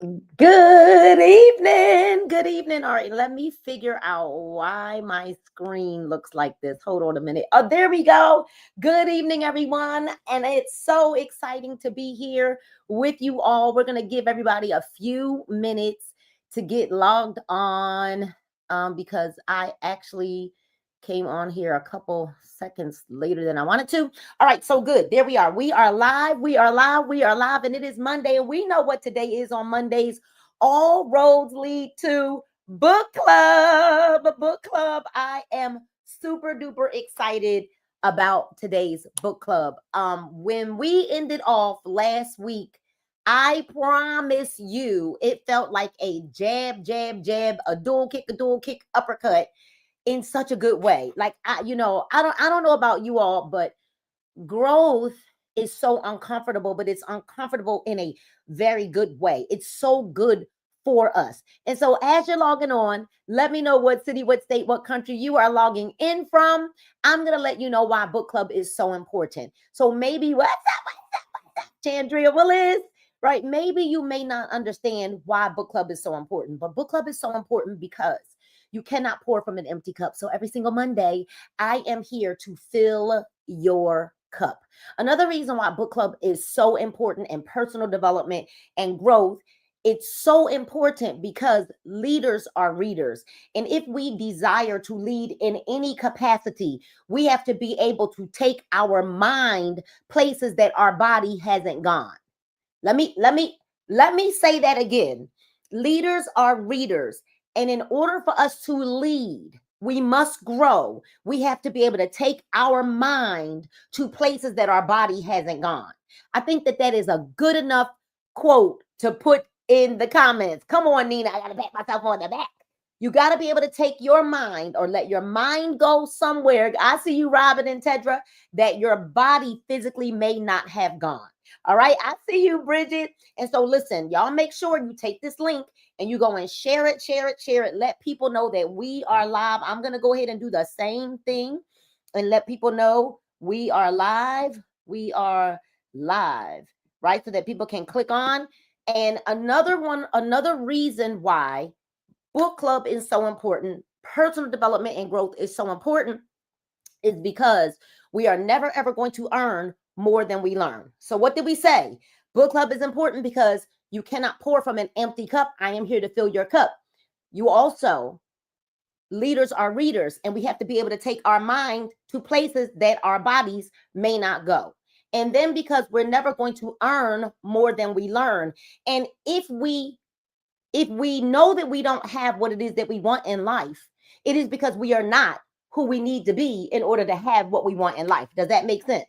Good evening. Good evening. All right, let me figure out why my screen looks like this. Hold on a minute. Oh, there we go. Good evening, everyone. And it's so exciting to be here with you all. We're going to give everybody a few minutes to get logged on because I actually came on here a couple seconds later than I wanted to. All right, so good. There we are. We are live. We are live. We are live. And it is Monday. And we know what today is on Mondays. All roads lead to book club. Book club. I am super duper excited about today's book club. When we ended off last week, I promise you, it felt like a jab, jab, jab, a dual kick, uppercut in such a good way. Like I don't know about you all, but growth is so uncomfortable, but it's uncomfortable in a very good way. It's so good for us. And so as you're logging on, let me know what city, what state, what country you are logging in from. I'm going to let you know why book club is so important. So maybe what's up, Chandria Willis, right? Maybe you may not understand why book club is so important, but book club is so important because you cannot pour from an empty cup. So every single Monday, I am here to fill your cup. Another reason why book club is so important in personal development and growth, it's so important because leaders are readers. And if we desire to lead in any capacity, we have to be able to take our mind places that our body hasn't gone. Let me say that again. Leaders are readers. And in order for us to lead, we must grow. We have to be able to take our mind to places that our body hasn't gone. I think that is a good enough quote to put in the comments. Come on, Nina. I got to pat myself on the back. You got to be able to take your mind or let your mind go somewhere. I see you, Robin and Tedra, that your body physically may not have gone. All right. I see you, Bridget. And so listen, y'all make sure you take this link and you go and share it. Let people know that we are live. I'm going to go ahead and do the same thing and let people know we are live. We are live, right? So that people can click on. And another reason why book club is so important, personal development and growth is so important, is because we are never ever going to earn more than we learn. So what did we say? Book club is important because you cannot pour from an empty cup. I am here to fill your cup. You also, leaders are readers, and we have to be able to take our mind to places that our bodies may not go. And then because we're never going to earn more than we learn. And if we know that we don't have what it is that we want in life, it is because we are not who we need to be in order to have what we want in life. Does that make sense?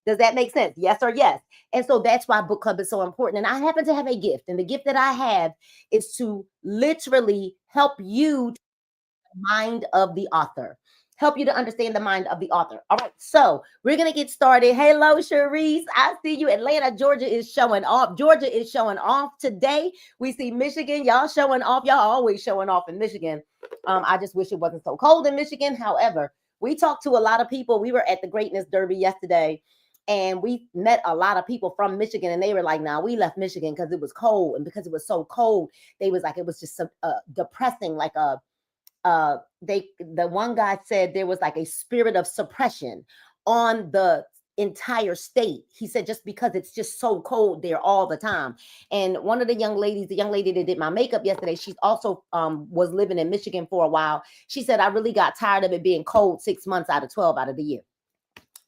Does that make sense? Yes or yes? And so that's why book club is so important. And I happen to have a gift. And the gift that I have is to literally help you to the mind of the author. Help you to understand the mind of the author. All right, so we're going to get started. Hello, Cherise. I see you. Atlanta, Georgia is showing off. Georgia is showing off today. We see Michigan. Y'all showing off. Y'all always showing off in Michigan. I just wish it wasn't so cold in Michigan. However, we talked to a lot of people. We were at the Greatness Derby yesterday, and we met a lot of people from Michigan, and they were like, "Nah, we left Michigan because it was cold, and because it was so cold, they was like, it was just depressing, like a." The one guy said there was like a spirit of suppression on the entire state. He said just because it's just so cold there all the time. And one of the young ladies, the young lady that did my makeup yesterday, she's also was living in Michigan for a while. She said, I really got tired of it being cold 6 months out of 12 out of the year.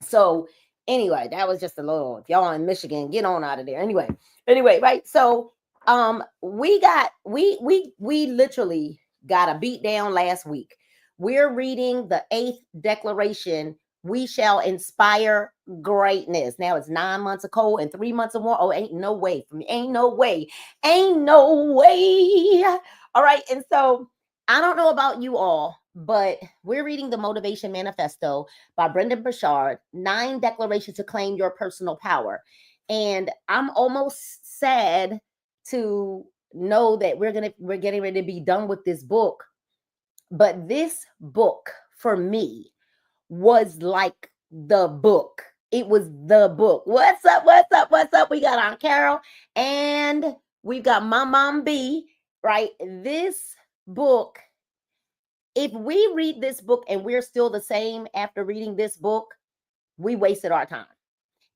So anyway, that was just a little, if y'all in Michigan, get on out of there. Anyway, right. So we literally got a beat down last week. We're reading the 8th declaration. We shall inspire greatness. Now it's 9 months of cold and 3 months of warm. Oh, ain't no way for me. Ain't no way. All right. And so I don't know about you all, but we're reading the Motivation Manifesto by BRENDON Burchard, 9 declarations to claim your personal power. And I'm almost sad to know that we're getting ready to be done with this book. But this book for me was like the book. It was the book. What's up? We got Aunt Carol and We've got my mom B, right? This book, if we read this book and we're still the same after reading this book, we wasted our time.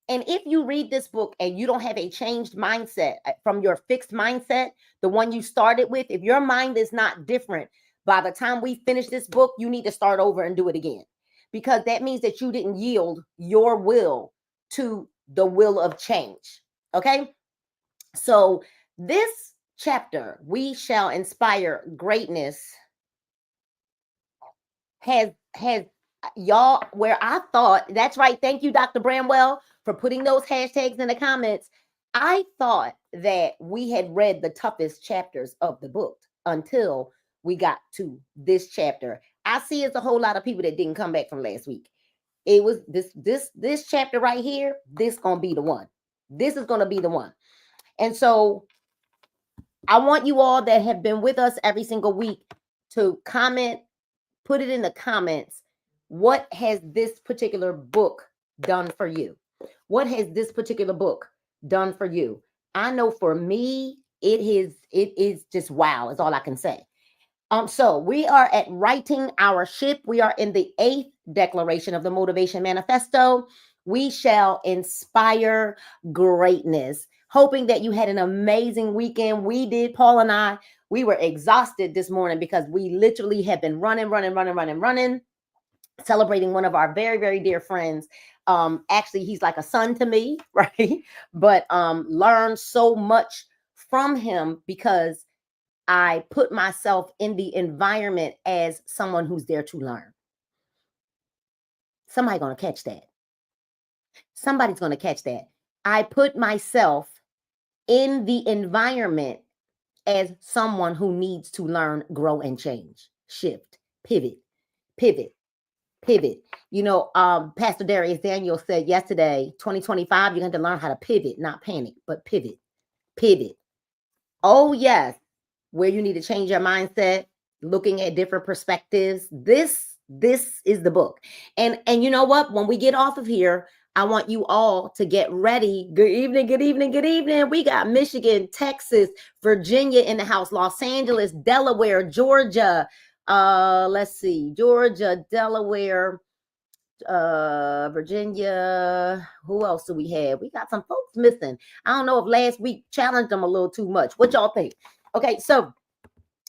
And if you read this book and you don't have a changed mindset from your fixed mindset, the one you started with, if your mind is not different, by the time we finish this book, you need to start over and do it again. Because that means that you didn't yield your will to the will of change. Okay? So this chapter, We Shall Inspire Greatness, has y'all, where I thought, that's right, thank you, Dr. Bramwell, for putting those hashtags in the comments. I thought that we had read the toughest chapters of the book until we got to this chapter. I see it's a whole lot of people that didn't come back from last week. It was this chapter right here. This gonna be the one. This is gonna be the one. And so I want you all that have been with us every single week to comment, put it in the comments. What has this particular book done for you? What has this particular book done for you? I know for me, it is just wow, is all I can say. So we are at Writing Our Ship. We are in the 8th declaration of the Motivation Manifesto. We shall inspire greatness. Hoping that you had an amazing weekend. We did, Paul and I. We were exhausted this morning because we literally have been running, celebrating one of our very, very dear friends. Actually, he's like a son to me, right? But learned so much from him because I put myself in the environment as someone who's there to learn. Somebody's going to catch that. Somebody's going to catch that. I put myself in the environment as someone who needs to learn, grow, and change, shift, pivot. You know, Pastor Darius Daniel said yesterday, 2025, you're going to learn how to pivot, not panic, but pivot. Oh, yes. Where you need to change your mindset, looking at different perspectives. This is the book. And you know what? When we get off of here, I want you all to get ready. Good evening. We got Michigan, Texas, Virginia in the house, Los Angeles, Delaware, Georgia. Let's see, Georgia, Delaware, Virginia. Who else do we have? We got some folks missing. I don't know if last week challenged them a little too much. What y'all think? Okay, so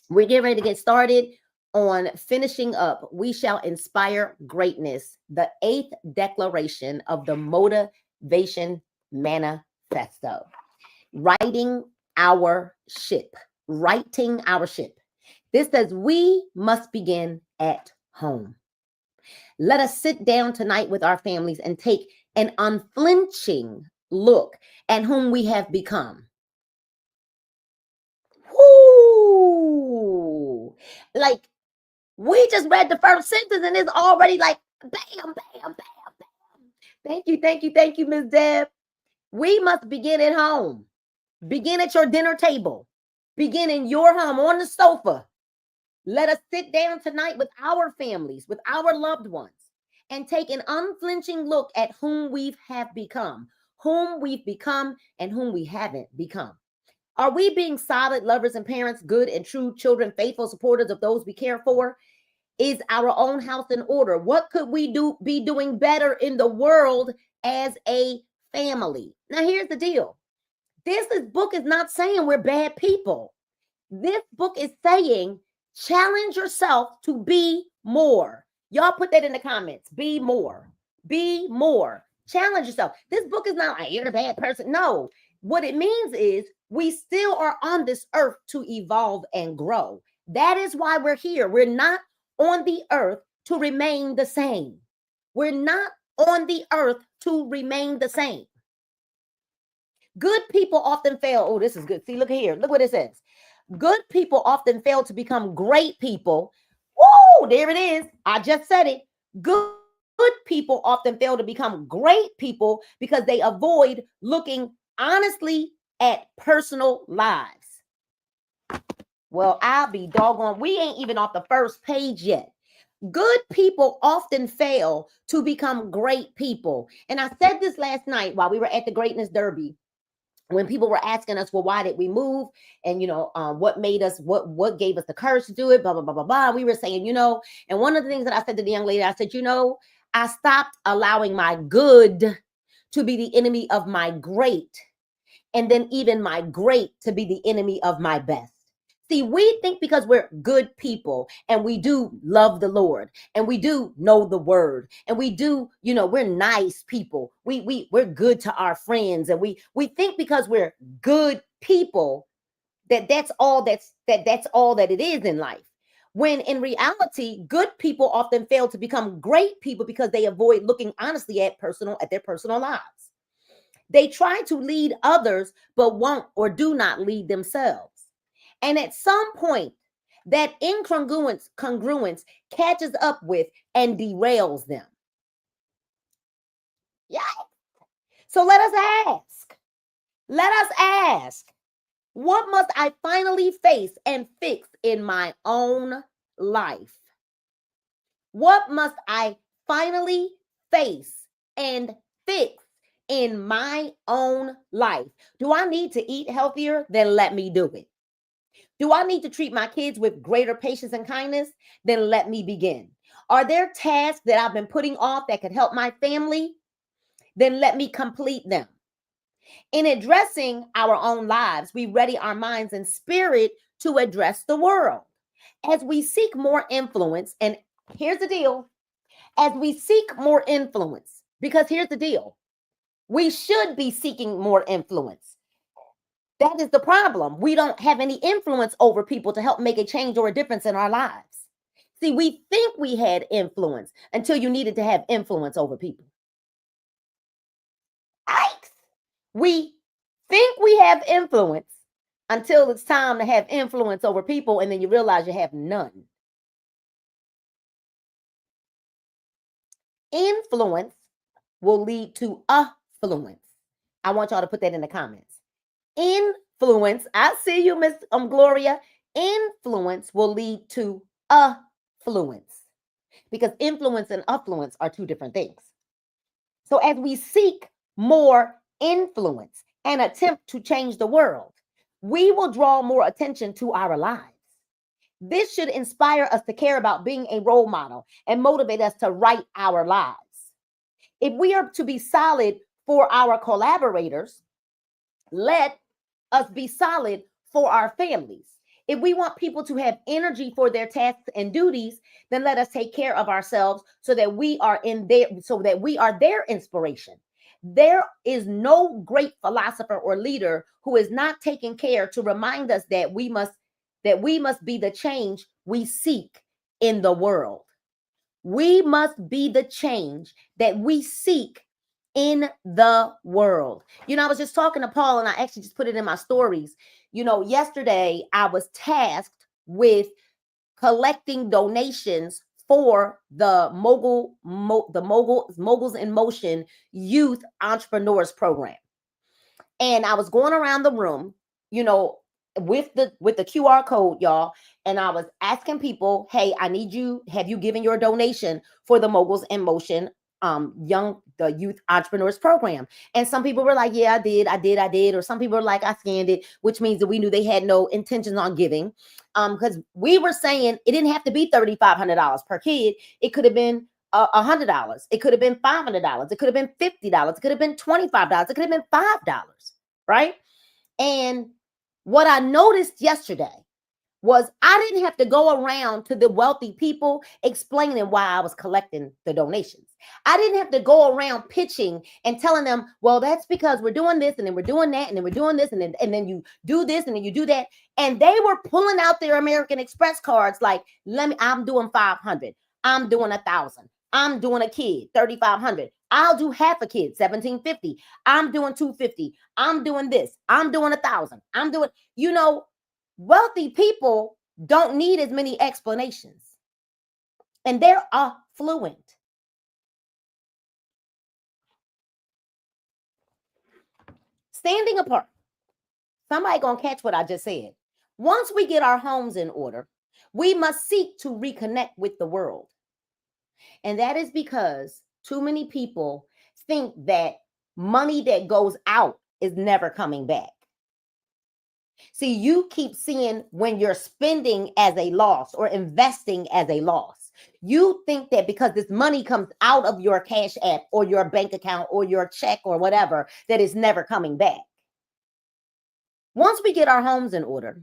we're getting ready to get started on finishing up. We shall inspire greatness, the 8th declaration of the Motivation Manifesto. Writing our ship. This says we must begin at home. Let us sit down tonight with our families and take an unflinching look at whom we have become. Woo! Like, we just read the first sentence and it's already like bam. Thank you, Ms. Deb. We must begin at home. Begin at your dinner table. Begin in your home, on the sofa. Let us sit down tonight with our families, with our loved ones, and take an unflinching look at whom we have become, and whom we haven't become. Are we being solid lovers and parents, good and true children, faithful supporters of those we care for? Is our own house in order? What could we be doing better in the world as a family? Now, here's the deal. This book is not saying we're bad people. This book is saying challenge yourself to be more. Y'all put that in the comments. Be more. Challenge yourself. This book is not like you're a bad person. No. What it means is we still are on this earth to evolve and grow. That is why we're here. We're not on the earth to remain the same. We're not on the earth to remain the same. Good people often fail. Oh, this is good. See, look here. Look what it says. Good people often fail to become great people. Woo, there it is. I just said it. Good people often fail to become great people because they avoid looking honestly at personal lives. Well, I'll be doggone. We ain't even off the first page yet. Good people often fail to become great people. And I said this last night while we were at the Greatness Derby. when people were asking us, well, why did we move? And, what made us, what gave us the courage to do it, blah, blah, blah, blah, blah. We were saying, and one of the things that I said to the young lady, I said, I stopped allowing my good to be the enemy of my great. And then even my great to be the enemy of my best. See, we think because we're good people and we do love the Lord and we do know the word and we do, we're nice people. We're good to our friends, and we think because we're good people that's all that it is in life. When in reality, good people often fail to become great people because they avoid looking honestly at their personal lives. They try to lead others, but won't or do not lead themselves. And at some point, that congruence catches up with and derails them. Yeah. So let us ask, what must I finally face and fix in my own life? What must I finally face and fix in my own life? Do I need to eat healthier? Then let me do it. Do I need to treat my kids with greater patience and kindness? Then let me begin. Are there tasks that I've been putting off that could help my family? Then let me complete them. In addressing our own lives, we ready our minds and spirit to address the world. As we seek more influence, and here's the deal, as we seek more influence, because here's the deal, we should be seeking more influence. That is the problem. We don't have any influence over people to help make a change or a difference in our lives. See, we think we had influence until you needed to have influence over people. We think we have influence until it's time to have influence over people, and then you realize you have none. Influence will lead to affluence. I want y'all to put that in the comments. Influence, I see you, Miss Gloria. Influence will lead to affluence, because influence and affluence are two different things. So as we seek more influence and attempt to change the world, we will draw more attention to our lives. This should inspire us to care about being a role model and motivate us to write our lives. If we are to be solid for our collaborators, let us be solid for our families. If we want people to have energy for their tasks and duties, then let us take care of ourselves so that we are their inspiration. There is no great philosopher or leader who is not taking care to remind us that we must be the change we seek in the world. We must be the change that we seek in the world. I was just talking to Paul, and I actually just put it in my stories. Yesterday I was tasked with collecting donations for the Moguls in Motion Youth Entrepreneurs Program. And I was going around the room, with the QR code, y'all, and I was asking people, hey, have you given your donation for the Moguls in Motion the Youth Entrepreneurs Program? And some people were like, yeah, I did. Or some people were like, I scanned it, which means that we knew they had no intentions on giving. Because we were saying it didn't have to be $3,500 per kid. It could have been $100. It could have been $500. It could have been $50. It could have been $25. It could have been $5. Right? And what I noticed yesterday was I didn't have to go around to the wealthy people explaining why I was collecting the donations. I didn't have to go around pitching and telling them, well, that's because we're doing this, and then we're doing that, and then we're doing this, and then you do this, and then you do that. And they were pulling out their American Express cards like, I'm doing 500. I'm doing 1,000. I'm doing a kid, 3,500. I'll do half a kid, 1,750. I'm doing 250. I'm doing this. I'm doing 1,000. I'm doing, wealthy people don't need as many explanations, and they're affluent. Standing apart. Somebody gonna catch what I just said. Once we get our homes in order, we must seek to reconnect with the world. And that is because too many people think that money that goes out is never coming back. See, you keep seeing when you're spending as a loss or investing as a loss. You think that because this money comes out of your cash app or your bank account or your check or whatever, that it's never coming back. Once we get our homes in order,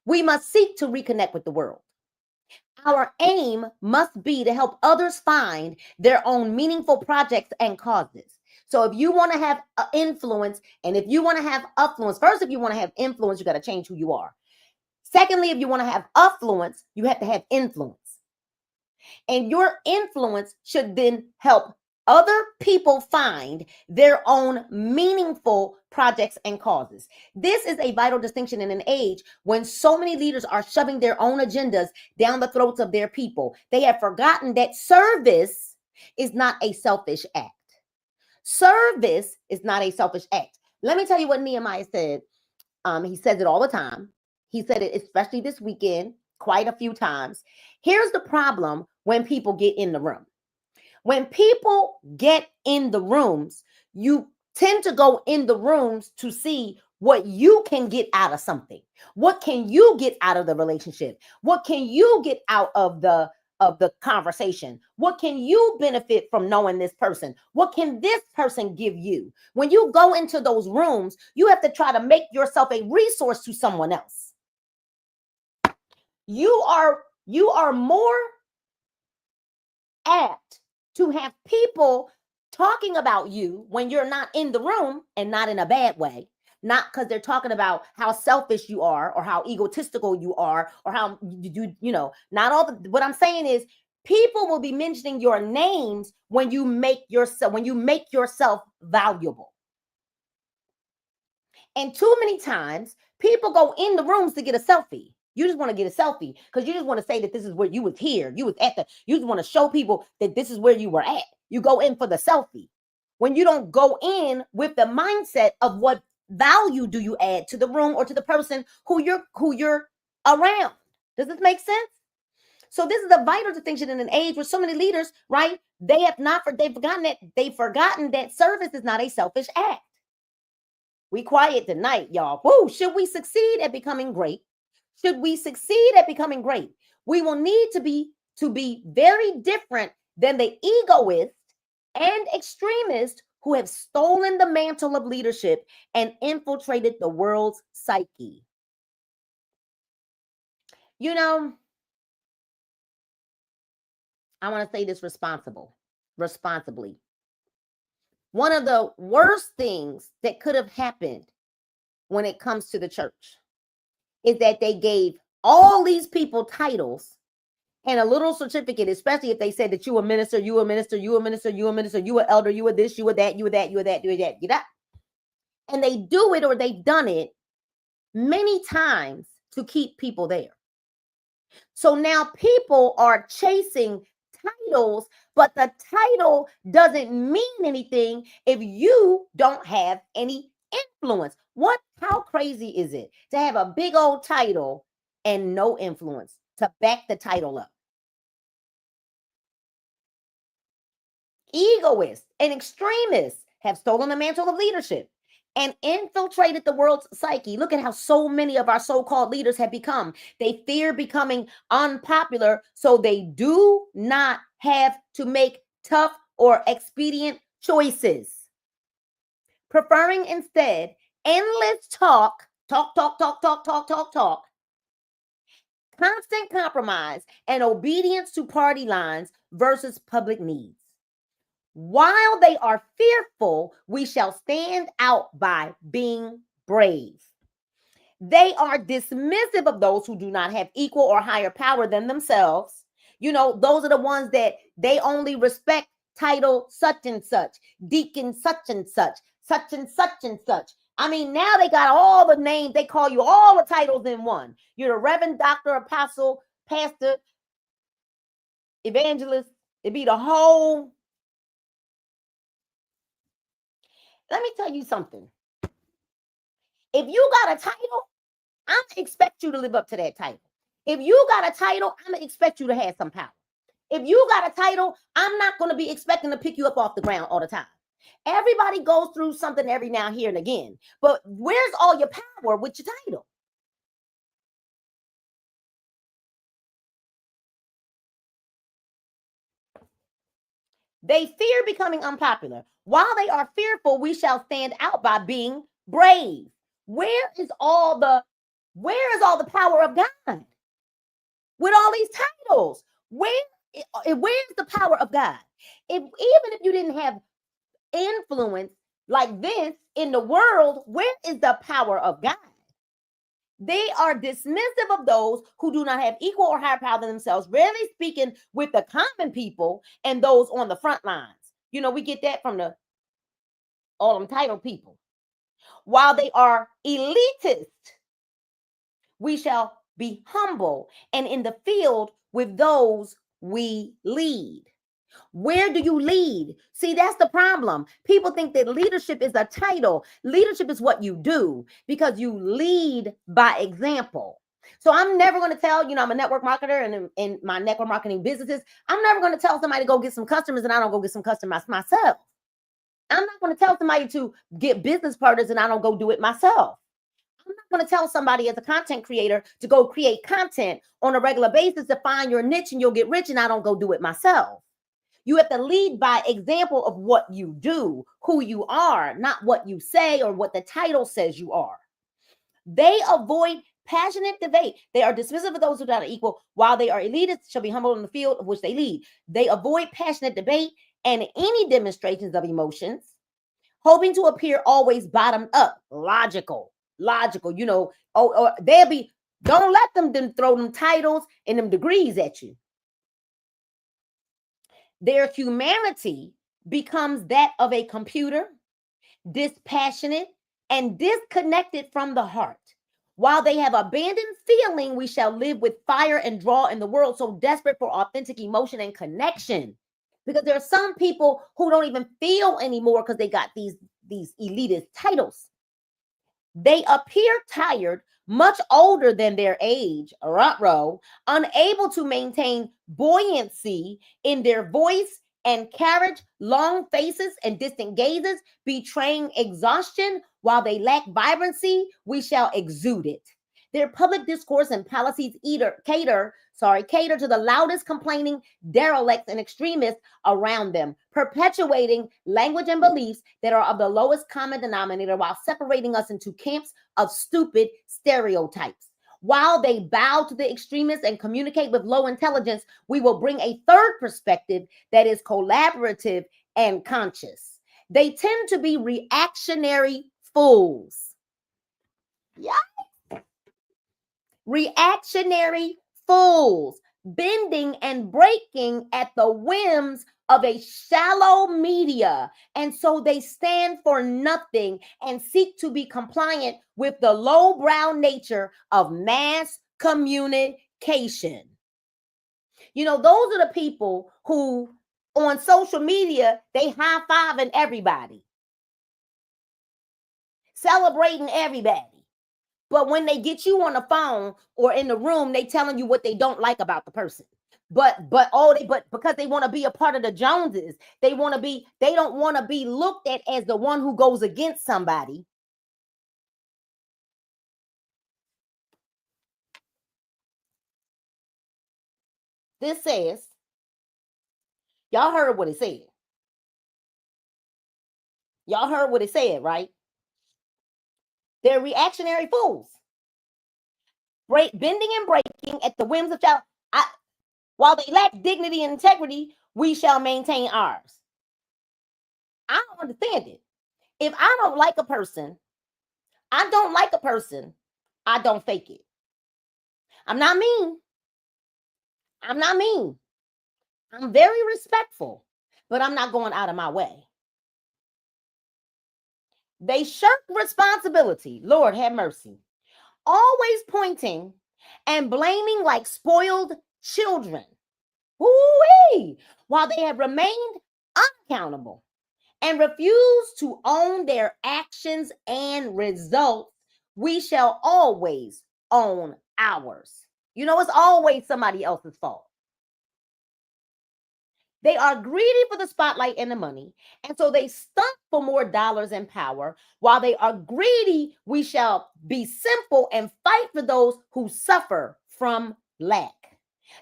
we must seek to reconnect with the world. Our aim must be to help others find their own meaningful projects and causes. So if you want to have influence, and if you want to have affluence, first, if you want to have influence, you got to change who you are. Secondly, if you want to have affluence, you have to have influence. And your influence should then help other people find their own meaningful projects and causes. This is a vital distinction in an age when so many leaders are shoving their own agendas down the throats of their people. They have forgotten that service is not a selfish act. Service is not a selfish act. Let me tell you what Nehemiah said. He says it all the time. He said it especially this weekend quite a few times. Here's the problem when people get in the room. When people get in the rooms, you tend to go in the rooms to see what you can get out of something. What can you get out of the relationship? What can you get out of the conversation? What can you benefit from knowing this person? What can this person give you? When you go into those rooms, you have to try to make yourself a resource to someone else. You are more apt to have people talking about you when you're not in the room, and not in a bad way, not because they're talking about how selfish you are or how egotistical you are or how not all the, what I'm saying is people will be mentioning your names when you make yourself valuable. And too many times people go in the rooms to get a selfie. You just want to get a selfie because you just want to say that this is where you was here. You just want to show people that this is where you were at. You go in for the selfie when you don't go in with the mindset of what value do you add to the room or to the person who you're around. Does this make sense? So this is a vital distinction in an age where so many leaders, right? They've forgotten that service is not a selfish act. We quiet tonight, y'all. Woo! Should we succeed at becoming great? We will need to be very different than the egoist and extremist who have stolen the mantle of leadership and infiltrated the world's psyche. I want to say this responsibly. One of the worst things that could have happened when it comes to the church is that they gave all these people titles and a little certificate, especially if they said that you a minister, you a minister, you a minister, you a minister, you a elder, you a this, you a that, you a that, you a that, you a that, you that. And they do it, or they've done it many times to keep people there. So now people are chasing titles, but the title doesn't mean anything if you don't have any influence. How crazy is it to have a big old title and no influence to back the title up? Egoists and extremists have stolen the mantle of leadership and infiltrated the world's psyche. Look at how so many of our so-called leaders have become. They fear becoming unpopular, so they do not have to make tough or expedient choices, preferring instead endless talk, constant compromise, and obedience to party lines versus public needs. While they are fearful, we shall stand out by being brave. They are dismissive of those who do not have equal or higher power than themselves. Those are the ones that they only respect title such and such, deacon such and such, such and such and such. I mean, now they got all the names. They call you all the titles in one. You're the Reverend, Doctor, Apostle, Pastor, Evangelist. It'd be the whole. Let me tell you something. If you got a title, I'm going to expect you to live up to that title. If you got a title, I'm going to expect you to have some power. If you got a title, I'm not going to be expecting to pick you up off the ground all the time. Everybody goes through something every now, here, and again. But where's all your power with your title? They fear becoming unpopular. While they are fearful, we shall stand out by being brave. Where is all the power of God with all these titles? Where's the power of God? Even if you didn't have influence like this in the world, where is the power of God? They are dismissive of those who do not have equal or higher power than themselves, rarely speaking with the common people and those on the front lines. We get that from all them title people. While they are elitist, we shall be humble and in the field with those we lead. Where do you lead? See, that's the problem. People think that leadership is a title. Leadership is what you do because you lead by example. So I'm never going to tell, I'm a network marketer and in my network marketing businesses, I'm never going to tell somebody to go get some customers and I don't go get some customers myself. I'm not going to tell somebody to get business partners and I don't go do it myself. I'm not going to tell somebody as a content creator to go create content on a regular basis to find your niche and you'll get rich and I don't go do it myself. You have to lead by example of what you do, who you are, not what you say or what the title says you are. They avoid passionate debate. They are dismissive of those who are not equal, while they are elitists, shall be humble in the field of which they lead. They avoid passionate debate and any demonstrations of emotions, hoping to appear always bottomed up, logical. Or they'll be, don't let them throw them titles and them degrees at you. Their humanity becomes that of a computer, dispassionate and disconnected from the heart. While they have abandoned feeling, we shall live with fire and draw in the world, so desperate for authentic emotion and connection. Because there are some people who don't even feel anymore because they got these elitist titles. They appear tired, much older than their age, unable to maintain buoyancy in their voice and carriage, long faces and distant gazes, betraying exhaustion. While they lack vibrancy, we shall exude it. Their public discourse and policies cater to the loudest complaining derelicts and extremists around them, perpetuating language and beliefs that are of the lowest common denominator while separating us into camps of stupid stereotypes. While they bow to the extremists and communicate with low intelligence, we will bring a third perspective that is collaborative and conscious. They tend to be reactionary fools. Yeah. Reactionary fools, bending and breaking at the whims of a shallow media. And so they stand for nothing and seek to be compliant with the lowbrow nature of mass communication. Those are the people who on social media, they high-fiving everybody, celebrating everybody. But when they get you on the phone or in the room, they telling you what they don't like about the person. But because they want to be a part of the Joneses, they don't want to be looked at as the one who goes against somebody. This says, y'all heard what it said. Y'all heard what it said, right? They're reactionary fools. Bending and breaking at the whims of child. While they lack dignity and integrity, we shall maintain ours. I don't understand it. If I don't like a person, I don't fake it. I'm not mean. I'm very respectful, but I'm not going out of my way. They shirk responsibility. Lord have mercy. Always pointing and blaming like spoiled children. Woo-wee! While they have remained unaccountable and refuse to own their actions and results, we shall always own ours. It's always somebody else's fault. They are greedy for the spotlight and the money. And so they stunt for more dollars and power. While they are greedy, we shall be simple and fight for those who suffer from lack.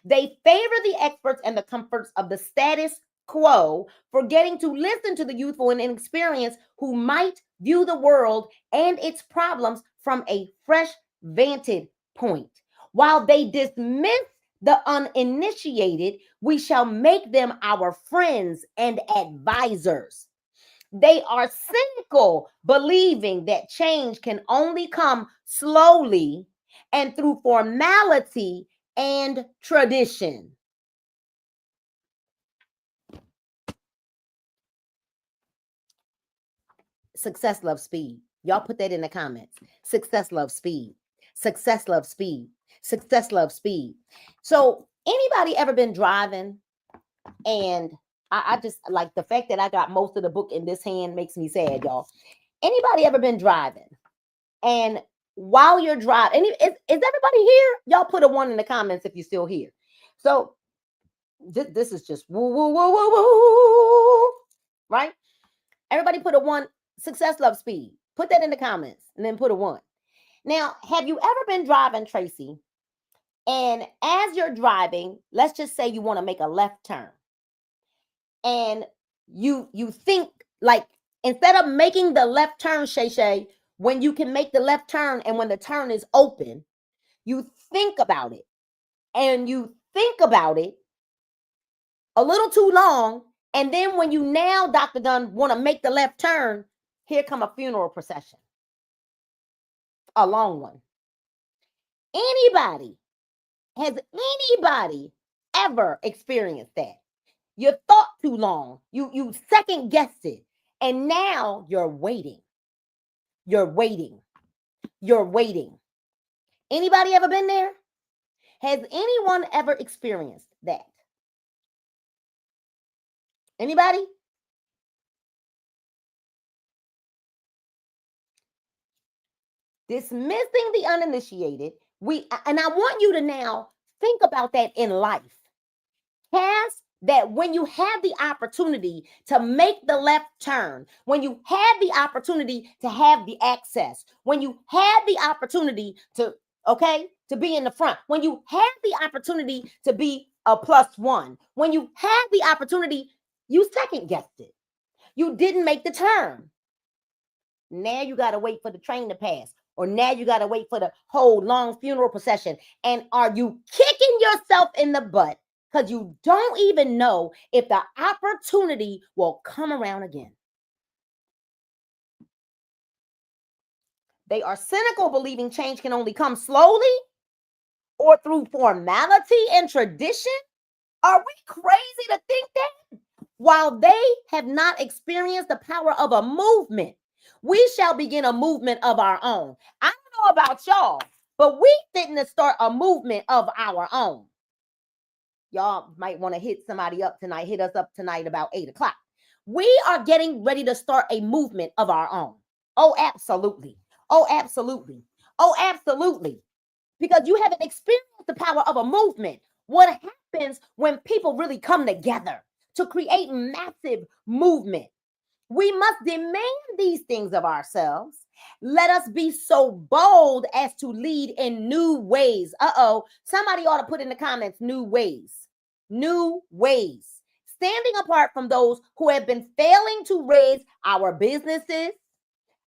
They favor the experts and the comforts of the status quo, forgetting to listen to the youthful and inexperienced who might view the world and its problems from a fresh vantage point. While they dismiss the uninitiated, we shall make them our friends and advisors. They are cynical, believing that change can only come slowly and through formality and tradition. Success loves speed. Y'all put that in the comments. Success loves speed. Success loves speed. Success loves speed. So, anybody ever been driving and I just like the fact that I got most of the book in this hand makes me sad, y'all. Anybody ever been driving and while you're driving, is everybody here? Y'all put a one in the comments if you're still here. So this is just woo, woo, woo, woo, woo, right? Everybody put a one. Success loves speed. Put that in the comments and then put a one. Now, have you ever been driving, Tracy? And as you're driving, let's just say you want to make a left turn. And you think like instead of making the left turn, Shay, when you can make the left turn and when the turn is open, you think about it. And you think about it a little too long. And then when you now, Dr. Dunn, want to make the left turn, here come a funeral procession. A long one. Has anybody ever experienced that? You thought too long. You second guessed it. And now you're waiting. You're waiting. You're waiting. Anybody ever been there? Has anyone ever experienced that? Anybody? Dismissing the uninitiated. And I want you to now think about that in life. Cast that when you have the opportunity to make the left turn, when you have the opportunity to have the access, when you have the opportunity to be in the front, when you have the opportunity to be a +1, when you have the opportunity, you second guessed it. You didn't make the turn. Now you got to wait for the train to pass, or now you got to wait for the whole long funeral procession. And are you kicking yourself in the butt because you don't even know if the opportunity will come around again? They are cynical, believing change can only come slowly or through formality and tradition. Are we crazy to think that? While they have not experienced the power of a movement, we shall begin a movement of our own. I don't know about y'all, but we didn't start a movement of our own. Y'all might want to hit somebody up tonight. Hit us up tonight about 8 o'clock. We are getting ready to start a movement of our own. Oh, absolutely. Oh, absolutely. Oh, absolutely. Because you haven't experienced the power of a movement. What happens when people really come together to create massive movement? We must demand these things of ourselves. Let us be so bold as to lead in new ways. Somebody ought to put in the comments, new ways. New ways. Standing apart from those who have been failing to raise our businesses,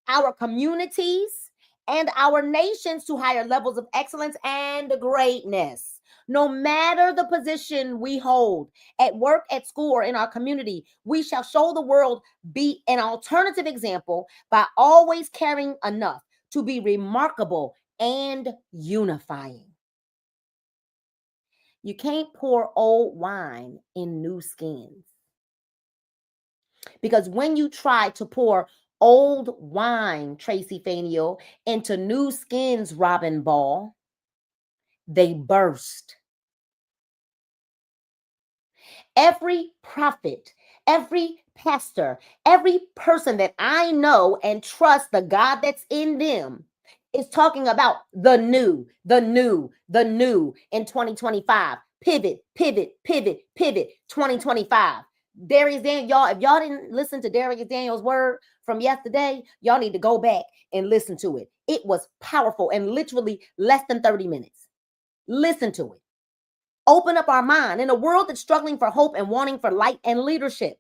our communities, and our nations to higher levels of excellence and greatness. No matter the position we hold at work, at school, or in our community, we shall show the world be an alternative example by always caring enough to be remarkable and unifying. You can't pour old wine in new skins. Because when you try to pour old wine, Tracy Faneuil, into new skins, Robin Ball, they burst. Every prophet, every pastor, every person that I know and trust the God that's in them It's talking about the new in 2025. Pivot, pivot, pivot, pivot, 2025. Darius Daniel, y'all, if y'all didn't listen to Darius Daniel's word from yesterday, y'all need to go back and listen to it. It was powerful and literally less than 30 minutes. Listen to it. Open up our mind in a world that's struggling for hope and wanting for light and leadership.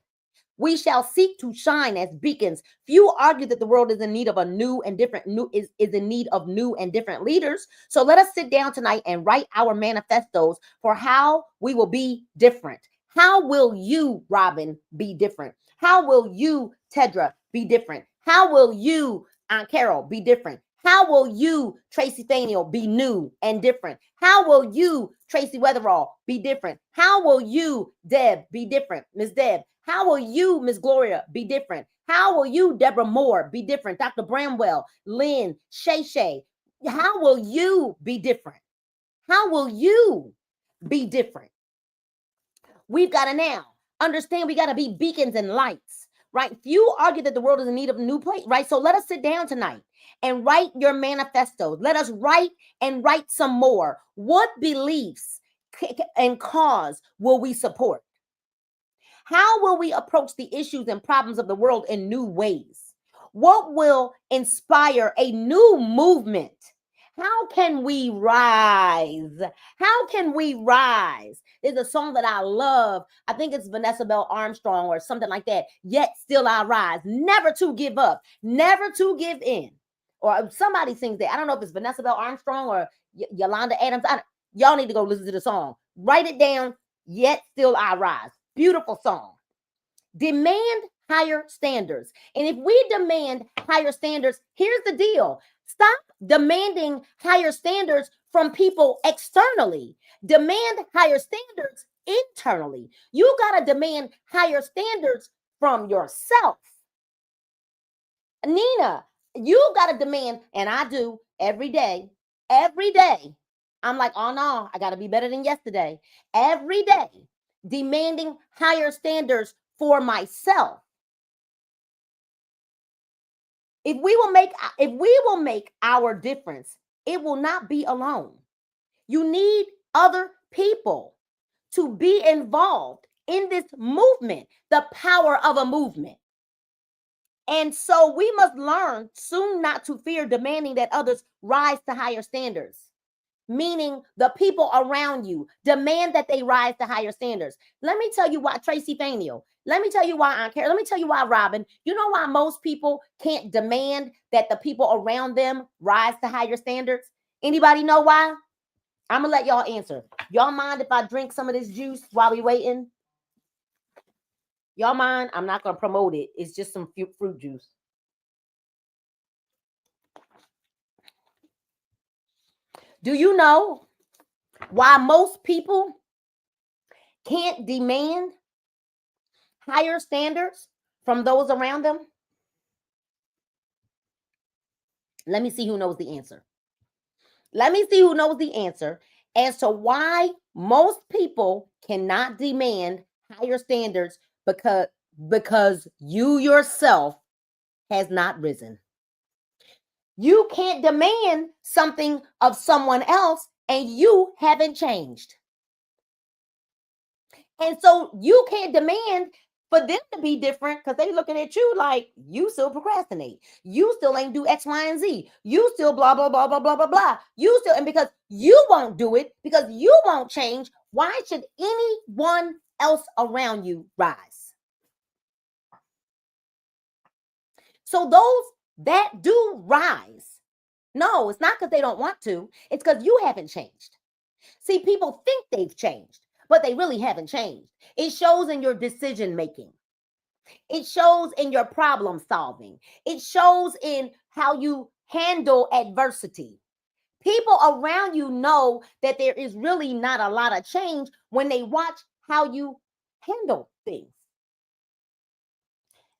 We shall seek to shine as beacons. Few argue that the world is in need of a new and different is in need of new and different leaders. So let us sit down tonight and write our manifestos for how we will be different. How will you, Robin, be different? How will you, Tedra, be different? How will you, Aunt Carol, be different? How will you, Tracy Faniel, be new and different? How will you, Tracy Weatherall, be different? How will you, Deb, be different? Miss Deb. How will you, Miss Gloria, be different? How will you, Deborah Moore, be different? Dr. Bramwell, Lynn, Shay Shay. How will you be different? How will you be different? We've got to now understand we got to be beacons and lights, right? Few argue that the world is in need of a new place, right? So let us sit down tonight and write your manifestos. Let us write and write some more. What beliefs and cause will we support? How will we approach the issues and problems of the world in new ways? What will inspire a new movement? How can we rise? How can we rise? There's a song that I love. I think it's Vanessa Bell Armstrong or something like that. Yet still I rise. Never to give up. Never to give in. Or somebody sings that. I don't know if it's Vanessa Bell Armstrong or Yolanda Adams. Y'all need to go listen to the song. Write it down. Yet still I rise. Beautiful song. Demand higher standards. And if we demand higher standards, here's the deal. Stop demanding higher standards from people externally. Demand higher standards internally. You got to demand higher standards from yourself. Nina, you got to demand, and I do every day. Every day. I'm like, oh no, I got to be better than yesterday. Every day, demanding higher standards for myself. If we will make our difference, it will not be alone. You need other people to be involved in this movement, the power of a movement. And so we must learn soon not to fear demanding that others rise to higher standards. Meaning the people around you demand that they rise to higher standards. Let me tell you why, Tracy Faniel. Let me tell you why, Aunt Carol. Let me tell you why, Robin. You know why most people can't demand that the people around them rise to higher standards? Anybody know why? I'm going to let y'all answer. Y'all mind if I drink some of this juice while we waiting? Y'all mind? I'm not going to promote it. It's just some fruit juice. Do you know why most people can't demand higher standards from those around them? Let me see who knows the answer. Let me see who knows the answer as to why most people cannot demand higher standards because you yourself has not risen. You can't demand something of someone else and you haven't changed. And so you can't demand for them to be different because they looking at you like you still procrastinate. You still ain't do X, Y, and Z. You still blah, blah, blah, blah, blah, blah, blah. You still, and because you won't do it, because you won't change, why should anyone else around you rise? So those that do rise, no, it's not because they don't want to. It's because you haven't changed. See, people think they've changed, but they really haven't changed. It shows in your decision making. It shows in your problem solving. It shows in how you handle adversity. People around you know that there is really not a lot of change when they watch how you handle things.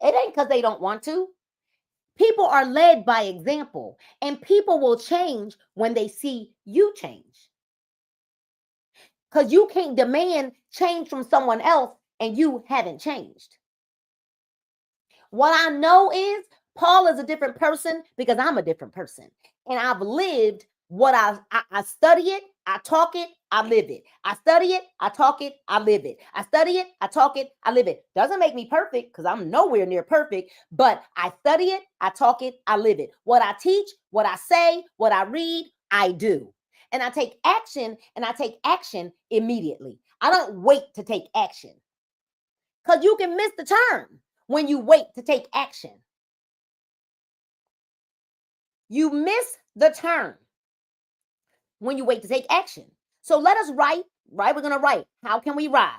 It ain't because they don't want to. People are led by example, and people will change when they see you change. Because you can't demand change from someone else and you haven't changed. What I know is Paul is a different person because I'm a different person. And I've lived what I study it, I talk it, I live it. I study it, I talk it, I live it. I study it, I talk it, I live it. Doesn't make me perfect because I'm nowhere near perfect, but I study it, I talk it, I live it. What I teach, what I say, what I read, I do. And I take action, and I take action immediately. I don't wait to take action because you can miss the turn when you wait to take action. You miss the turn when you wait to take action. So let us write, right? We're going to write. How can we rise?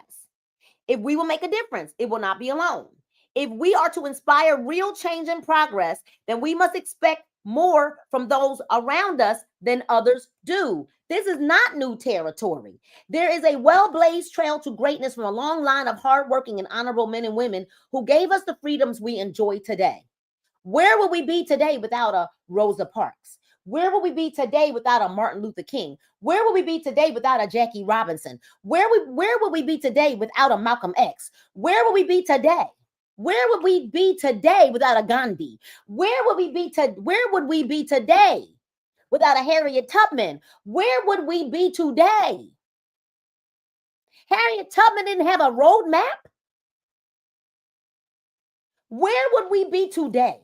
If we will make a difference, it will not be alone. If we are to inspire real change and progress, then we must expect more from those around us than others do. This is not new territory. There is a well-blazed trail to greatness from a long line of hardworking and honorable men and women who gave us the freedoms we enjoy today. Where would we be today without a Rosa Parks? Where would we be today without a Martin Luther King? Where would we be today without a Jackie Robinson? Where would we be today without a Malcolm X? Where would we be today? Where would we be today without a Gandhi? Where would we be today without a Harriet Tubman? Where would we be today? Harriet Tubman didn't have a roadmap. Where would we be today?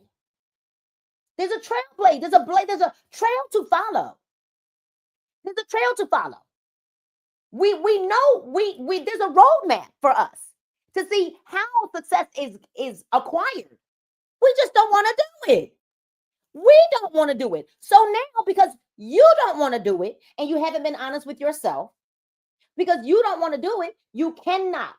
There's a trailblaze. There's a trail to follow. There's a trail to follow. We know there's a roadmap for us to see how success is acquired. We just don't want to do it. We don't want to do it. So now, because you don't want to do it and you haven't been honest with yourself, because you don't want to do it, you cannot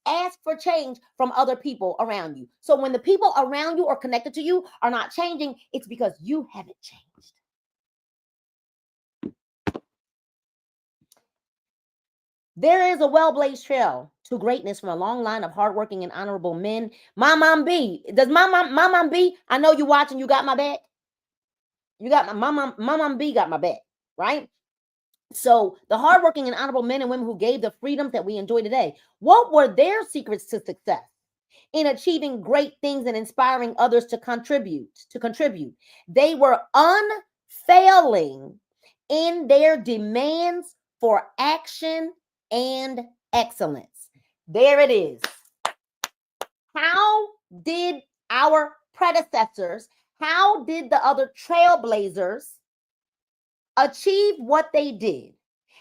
ask for change from other people around you. So when the people around you or connected to you are not changing, it's because you haven't changed. There is a well-blazed trail to greatness from a long line of hardworking and honorable men. My mom B, does my mom B, I know you watching, you got my back. You got my mom B got my back, right? So the hardworking and honorable men and women who gave the freedoms that we enjoy today, what were their secrets to success in achieving great things and inspiring others to contribute? They were unfailing in their demands for action and excellence. There it is. How did our predecessors, how did the other trailblazers achieve what they did?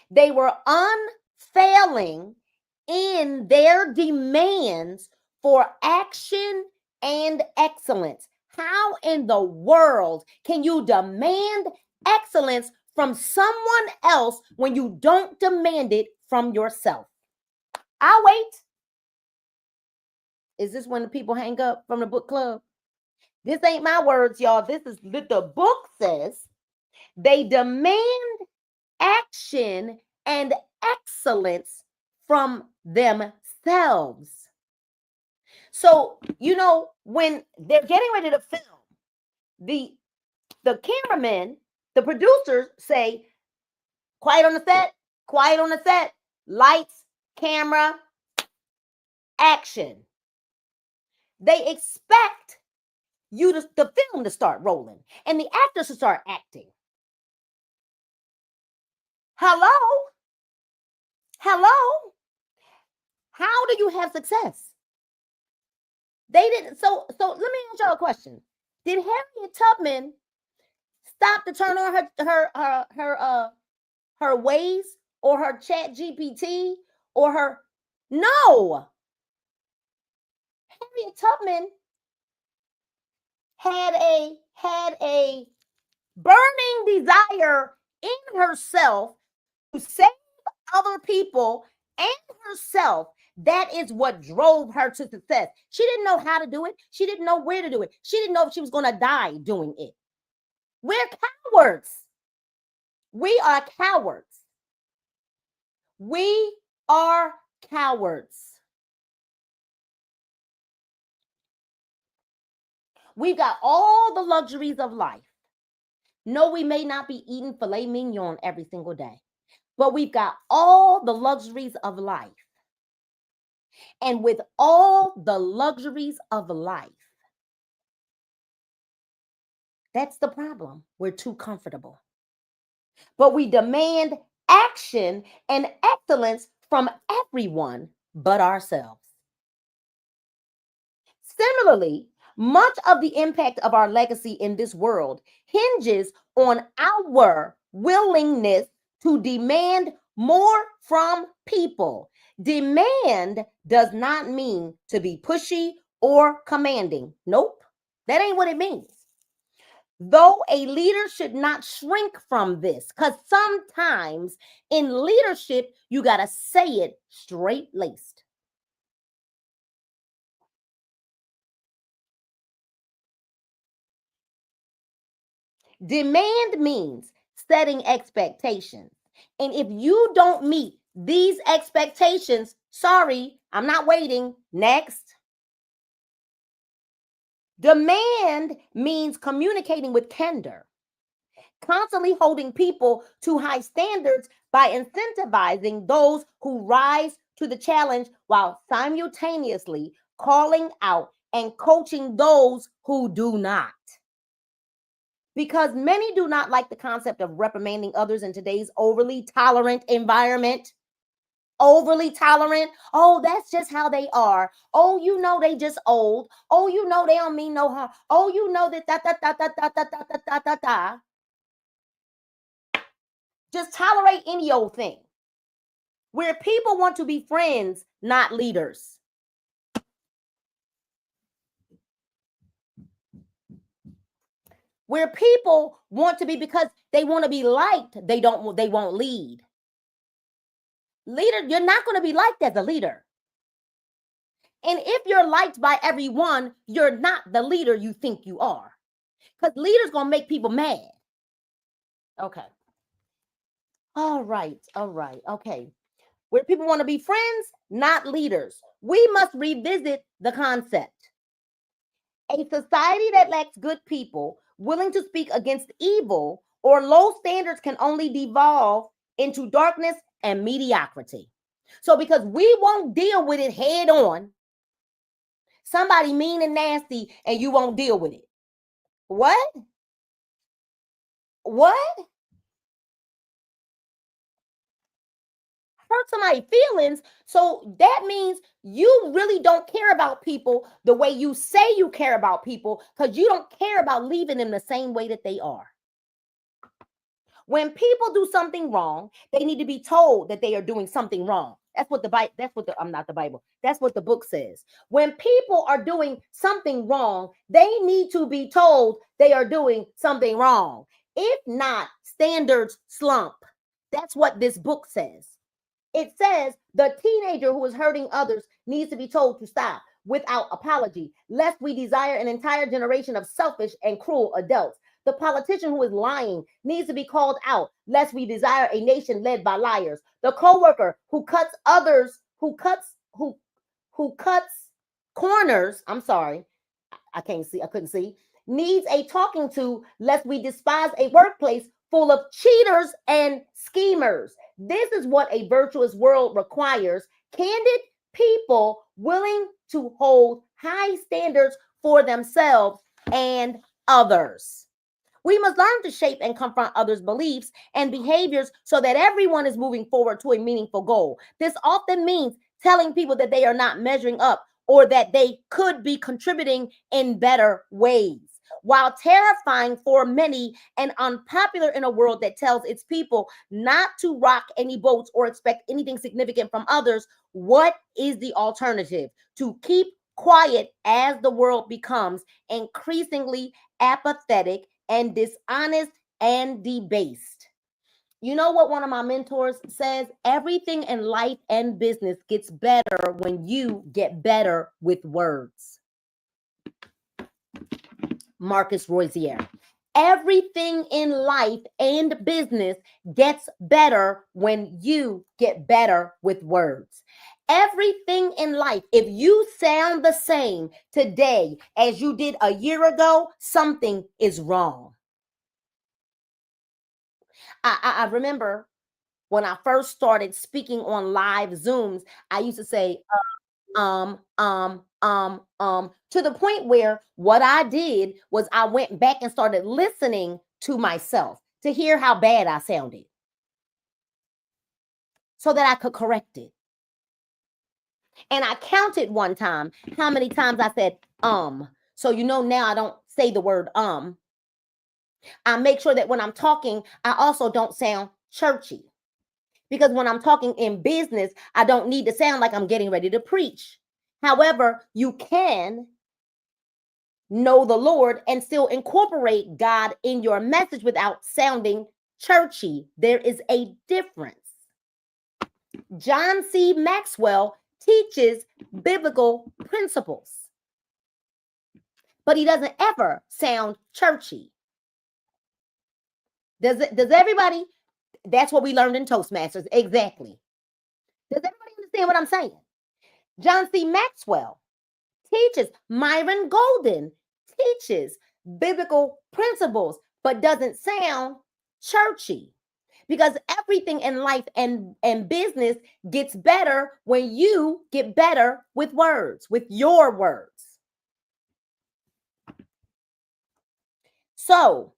They were unfailing in their demands for action and excellence. How in the world can you demand excellence from someone else when you don't demand it from yourself? I'll wait. Is this when the people hang up from the book club? This ain't my words, y'all. This is what the book says. They demand action and excellence from themselves. So, you know, when they're getting ready to film, the cameramen, the producers say, quiet on the set, lights, camera, action. They expect you to the film to start rolling and the actors to start acting. Hello? How do you have success? They didn't. So let me ask y'all a question. Did Harriet Tubman stop to turn on her Waze or her Chat GPT or her? No. Harriet Tubman had a burning desire in herself to save other people and herself. That is what drove her to success. She didn't know how to do it. She didn't know where to do it. She didn't know if she was going to die doing it. We're cowards. We are cowards. We are cowards. We've got all the luxuries of life. No, we may not be eating filet mignon every single day, but we've got all the luxuries of life. And with all the luxuries of life, That's the problem. We're too comfortable. But we demand action and excellence from everyone but ourselves. Similarly, much of the impact of our legacy in this world hinges on our willingness to demand more from people. Demand does not mean to be pushy or commanding. Nope, that ain't what it means. Though a leader should not shrink from this, because sometimes in leadership, you got to say it straight laced. Demand means setting expectations. And if you don't meet these expectations, sorry, I'm not waiting. Next. Demand means communicating with candor, constantly holding people to high standards by incentivizing those who rise to the challenge while simultaneously calling out and coaching those who do not. Because many do not like the concept of reprimanding others in today's overly tolerant environment. Overly tolerant. Oh, that's just how they are. Oh, you know they just old. Oh, you know they don't mean no harm. Oh, you know that da. Just tolerate any old thing. Where people want to be friends, not leaders. Where people want to be because they want to be liked, they won't lead. Leader, you're not going to be liked as a leader. And if you're liked by everyone, you're not the leader you think you are. Because leaders going to make people mad. Okay. All right. Okay. Where people want to be friends, not leaders. We must revisit the concept. A society that lacks good people willing to speak against evil or low standards can only devolve into darkness and mediocrity. So, because we won't deal with it head on, somebody mean and nasty, and you won't deal with it. What? What? Hurt somebody's feelings. So that means you really don't care about people the way you say you care about people, because you don't care about leaving them the same way that they are. When people do something wrong, they need to be told that they are doing something wrong. That's what the Bible, I'm not the Bible. That's what the book says. When people are doing something wrong, they need to be told they are doing something wrong. If not, standards slump. That's what this book says. It says the teenager who is hurting others needs to be told to stop without apology, lest we desire an entire generation of selfish and cruel adults. The politician who is lying needs to be called out, lest we desire a nation led by liars. The co-worker who cuts others, who cuts corners, I'm sorry, I couldn't see, needs a talking to, lest we despise a workplace full of cheaters and schemers. This is what a virtuous world requires: candid people willing to hold high standards for themselves and others. We must learn to shape and confront others' beliefs and behaviors so that everyone is moving forward to a meaningful goal. This often means telling people that they are not measuring up or that they could be contributing in better ways. While terrifying for many and unpopular in a world that tells its people not to rock any boats or expect anything significant from others, what is the alternative? To keep quiet as the world becomes increasingly apathetic and dishonest and debased. You know what one of my mentors says? Everything in life and business gets better when you get better with words. Marcus Rozier. Everything in life and business gets better when you get better with words. Everything in life, if you sound the same today as you did a year ago, something is wrong. I remember when I first started speaking on live Zooms, I used to say, to the point where what I did was I went back and started listening to myself to hear how bad I sounded so that I could correct it. And I counted one time how many times I said, So, now I don't say the word, I make sure that when I'm talking, I also don't sound churchy. Because when I'm talking in business, I don't need to sound like I'm getting ready to preach. However, you can know the Lord and still incorporate God in your message without sounding churchy. There is a difference. John C. Maxwell teaches biblical principles, but he doesn't ever sound churchy. Does everybody? That's what we learned in Toastmasters. Exactly. Does everybody understand what I'm saying? John C. Maxwell teaches, Myron Golden teaches biblical principles, but doesn't sound churchy. Because everything in life and business gets better when you get better with words, with your words. So,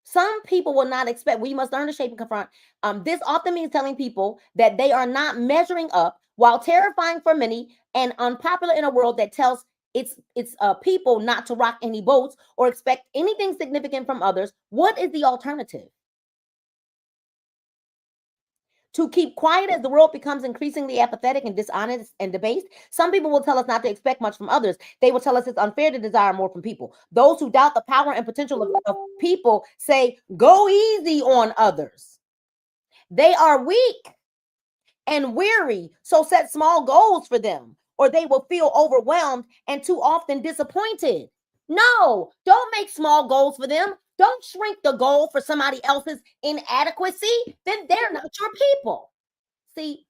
some people will not expect, we must learn to shape and confront. This often means telling people that they are not measuring up, while terrifying for many and unpopular in a world that tells its people not to rock any boats or expect anything significant from others. What is the alternative? To keep quiet as the world becomes increasingly apathetic and dishonest and debased. Some people will tell us not to expect much from others. They will tell us it's unfair to desire more from people. Those who doubt the power and potential of people say, go easy on others. They are weak and weary, so set small goals for them, or they will feel overwhelmed and too often disappointed. No, don't make small goals for them. Don't shrink the goal for somebody else's inadequacy. Then they're not your people. See,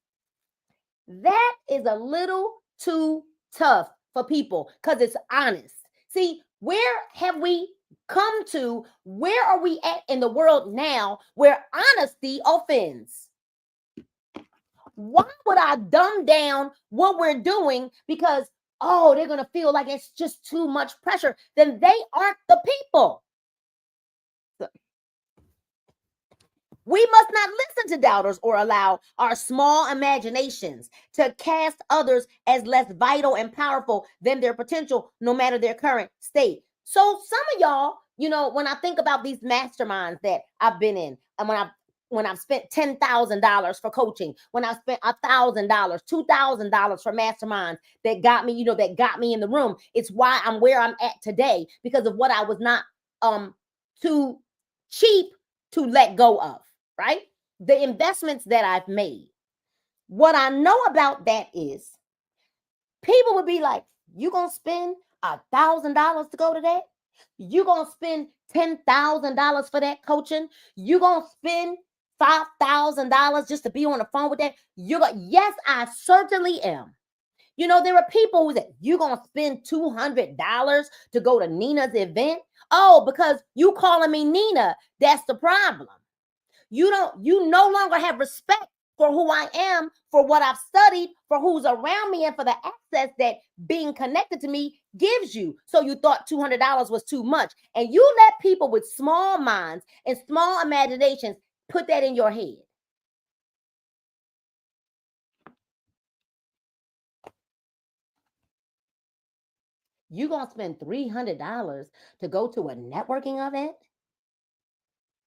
that is a little too tough for people because it's honest. See, where have we come to? Where are we at in the world now where honesty offends? Why would I dumb down what we're doing because, they're going to feel like it's just too much pressure? Then they aren't the people. We must not listen to doubters or allow our small imaginations to cast others as less vital and powerful than their potential, no matter their current state. So some of y'all, when I think about these masterminds that I've been in, and when I've spent $10,000 for coaching, when I've spent $1,000, $2,000 for masterminds that got me, that got me in the room, it's why I'm where I'm at today, because of what I was not too cheap to let go of. Right? The investments that I've made. What I know about that is people would be like, you going to spend $1,000 to go to that? You going to spend $10,000 for that coaching? You going to spend $5,000 just to be on the phone with that? Yes, I certainly am. There are people who say, you're going to spend $200 to go to Nina's event? Oh, because you calling me Nina, that's the problem. You no longer have respect for who I am, for what I've studied, for who's around me, and for the access that being connected to me gives you. So you thought $200 was too much. And you let people with small minds and small imaginations put that in your head. You're going to spend $300 to go to a networking event?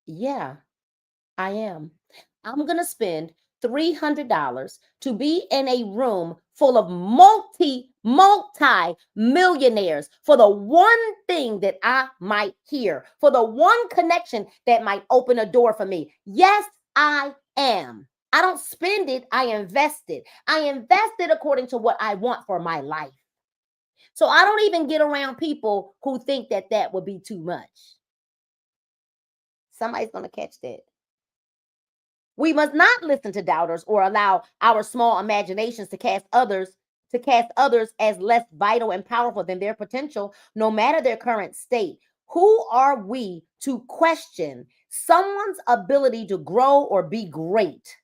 Yeah, I am. I'm going to spend $300 to be in a room full of multi millionaires for the one thing that I might hear, for the one connection that might open a door for me. Yes, I am. I don't spend it, I invest it. I invest it according to what I want for my life. So I don't even get around people who think that would be too much. Somebody's going to catch that. We must not listen to doubters or allow our small imaginations to cast others as less vital and powerful than their potential, no matter their current state. Who are we to question someone's ability to grow or be great?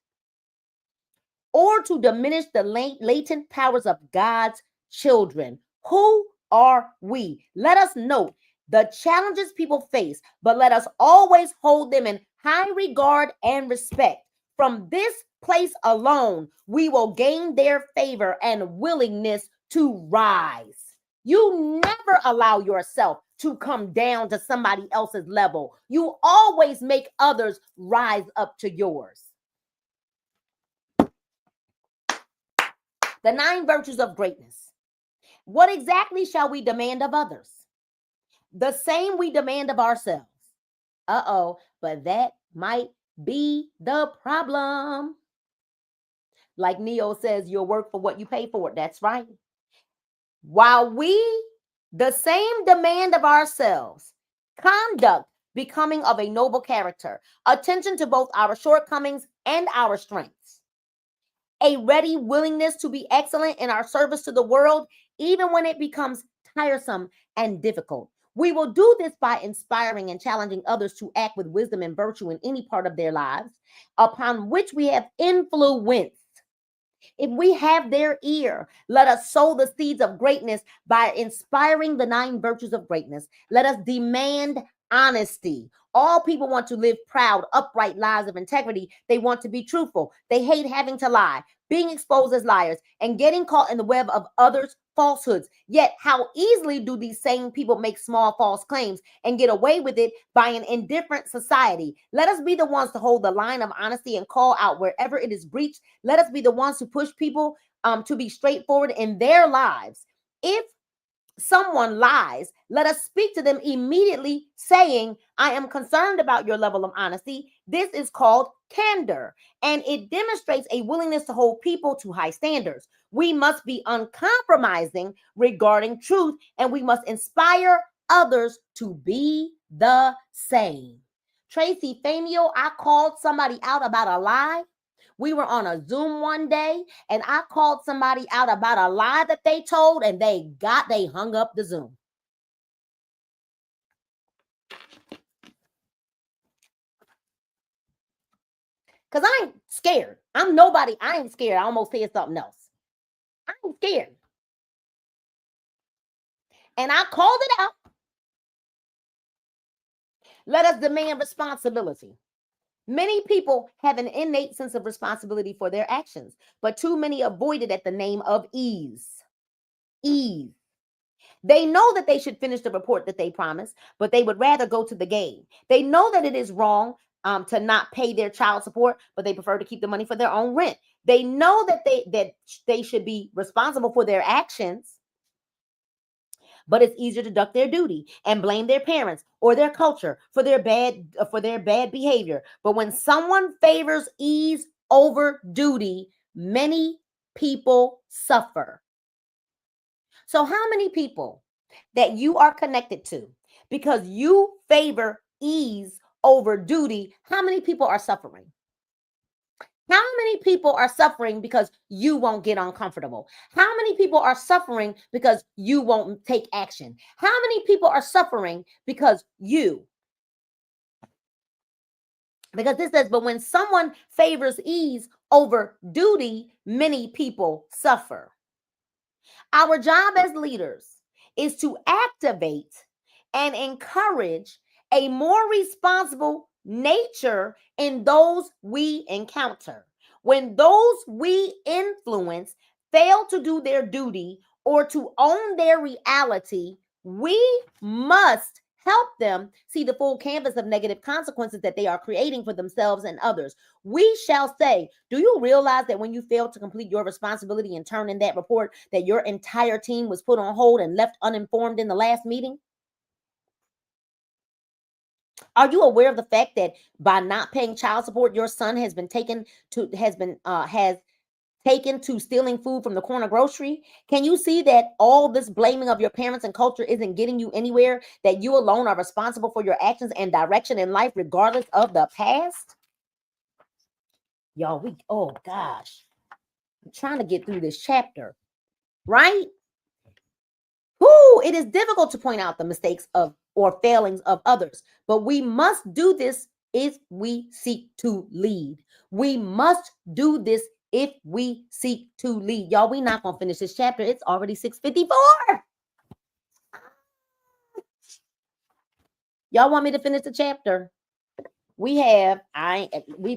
or to diminish the latent powers of God's children. Who are we? Let us note the challenges people face, but let us always hold them in high regard and respect. From this place alone, we will gain their favor and willingness to rise. You never allow yourself to come down to somebody else's level. You always make others rise up to yours. The 9 virtues of greatness. What exactly shall we demand of others? The same we demand of ourselves. But that might be the problem. Like Neo says, you'll work for what you pay for. That's right. While we the same demand of ourselves, conduct becoming of a noble character, attention to both our shortcomings and our strengths, a ready willingness to be excellent in our service to the world, even when it becomes tiresome and difficult. We will do this by inspiring and challenging others to act with wisdom and virtue in any part of their lives upon which we have influence. If we have their ear, let us sow the seeds of greatness by inspiring the 9 virtues of greatness. Let us demand honesty. All people want to live proud, upright lives of integrity. They want to be truthful. They hate having to lie, being exposed as liars, and getting caught in the web of others' falsehoods. Yet, how easily do these same people make small false claims and get away with it by an indifferent society? Let us be the ones to hold the line of honesty and call out wherever it is breached. Let us be the ones who push people to be straightforward in their lives. If someone lies, let us speak to them immediately saying, I am concerned about your level of honesty. This is called candor, and it demonstrates a willingness to hold people to high standards. We must be uncompromising regarding truth, and we must inspire others to be the same. Tracy Famio, I called somebody out about a lie. We were on a Zoom one day and I called somebody out about a lie that they told and they hung up the Zoom. Because I ain't scared. I'm nobody. I ain't scared. I almost said something else. I ain't scared. And I called it out. Let us demand responsibility. Many people have an innate sense of responsibility for their actions, but too many avoid it at the name of ease. Ease. They know that they should finish the report that they promised, but they would rather go to the game. They know that it is wrong to not pay their child support, but they prefer to keep the money for their own rent. They know that they should be responsible for their actions, but it's easier to duck their duty and blame their parents or their culture for their bad behavior. But when someone favors ease over duty, many people suffer. So how many people that you are connected to, because you favor ease over duty, how many people are suffering? How many people are suffering because you won't get uncomfortable? How many people are suffering because you won't take action? How many people are suffering because because this says, but when someone favors ease over duty, many people suffer. Our job as leaders is to activate and encourage a more responsible nature in those we encounter. When those we influence fail to do their duty or to own their reality, we must help them see the full canvas of negative consequences that they are creating for themselves and others. We shall say, do you realize that when you failed to complete your responsibility and turn in that report, that your entire team was put on hold and left uninformed in the last meeting? Are you aware of the fact that by not paying child support, your son has taken to stealing food from the corner grocery? Can you see that all this blaming of your parents and culture isn't getting you anywhere? That you alone are responsible for your actions and direction in life, regardless of the past? Y'all, oh gosh, I'm trying to get through this chapter, right? It is difficult to point out the mistakes of or failings of others, but we must do this if we seek to lead. We must do this if we seek to lead. Y'all, we not gonna finish this chapter. It's already 6:54. Y'all want me to finish the chapter? We've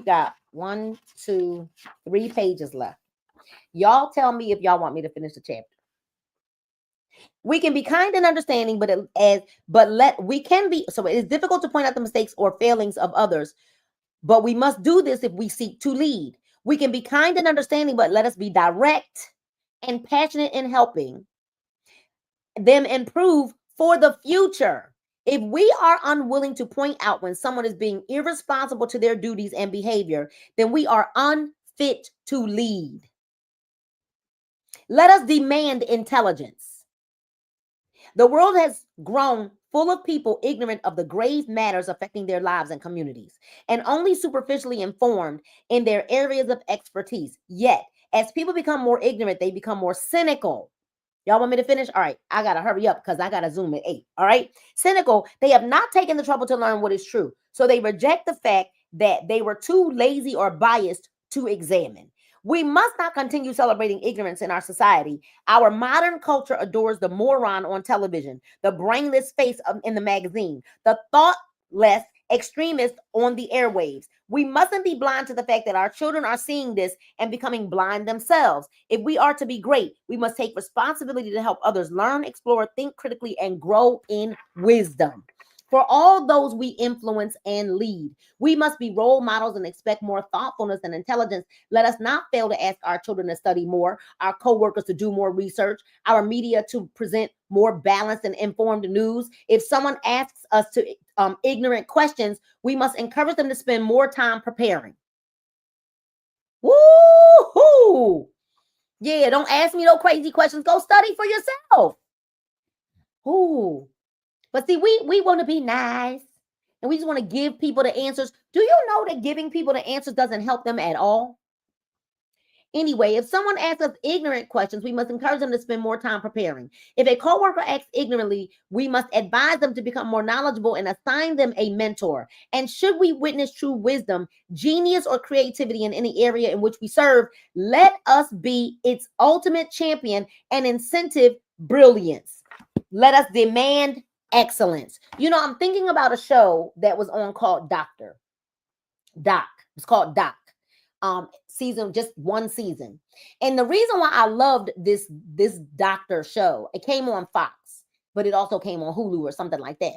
got 1, 2, 3 pages left. Y'all tell me if y'all want me to finish the chapter. We can be kind and understanding, but we can be. So it is difficult to point out the mistakes or failings of others, but we must do this if we seek to lead. We can be kind and understanding, but let us be direct and passionate in helping them improve for the future. If we are unwilling to point out when someone is being irresponsible to their duties and behavior, then we are unfit to lead. Let us demand intelligence. The world has grown full of people ignorant of the grave matters affecting their lives and communities, and only superficially informed in their areas of expertise. Yet, as people become more ignorant, they become more cynical. Y'all want me to finish? All right, I got to hurry up because I got to Zoom at 8. All right. Cynical, they have not taken the trouble to learn what is true. So they reject the fact that they were too lazy or biased to examine. We must not continue celebrating ignorance in our society. Our modern culture adores the moron on television, the brainless face in the magazine, the thoughtless extremist on the airwaves. We mustn't be blind to the fact that our children are seeing this and becoming blind themselves. If we are to be great, we must take responsibility to help others learn, explore, think critically, and grow in wisdom. For all those we influence and lead, we must be role models and expect more thoughtfulness and intelligence. Let us not fail to ask our children to study more, our co-workers to do more research, our media to present more balanced and informed news. If someone asks us to ignorant questions, we must encourage them to spend more time preparing. Woo-hoo! Yeah, don't ask me no crazy questions. Go study for yourself. Ooh. But see, we want to be nice and we just want to give people the answers. Do you know that giving people the answers doesn't help them at all? Anyway, if someone asks us ignorant questions, we must encourage them to spend more time preparing. If a coworker acts ignorantly, we must advise them to become more knowledgeable and assign them a mentor. And should we witness true wisdom, genius, or creativity in any area in which we serve, let us be its ultimate champion and incentive brilliance. Let us demand excellence. You know, I'm thinking about a show that was on called Doctor. Doc. It's called Doc. Season, just one season. And the reason why I loved this doctor show, it came on Fox, but it also came on Hulu or something like that.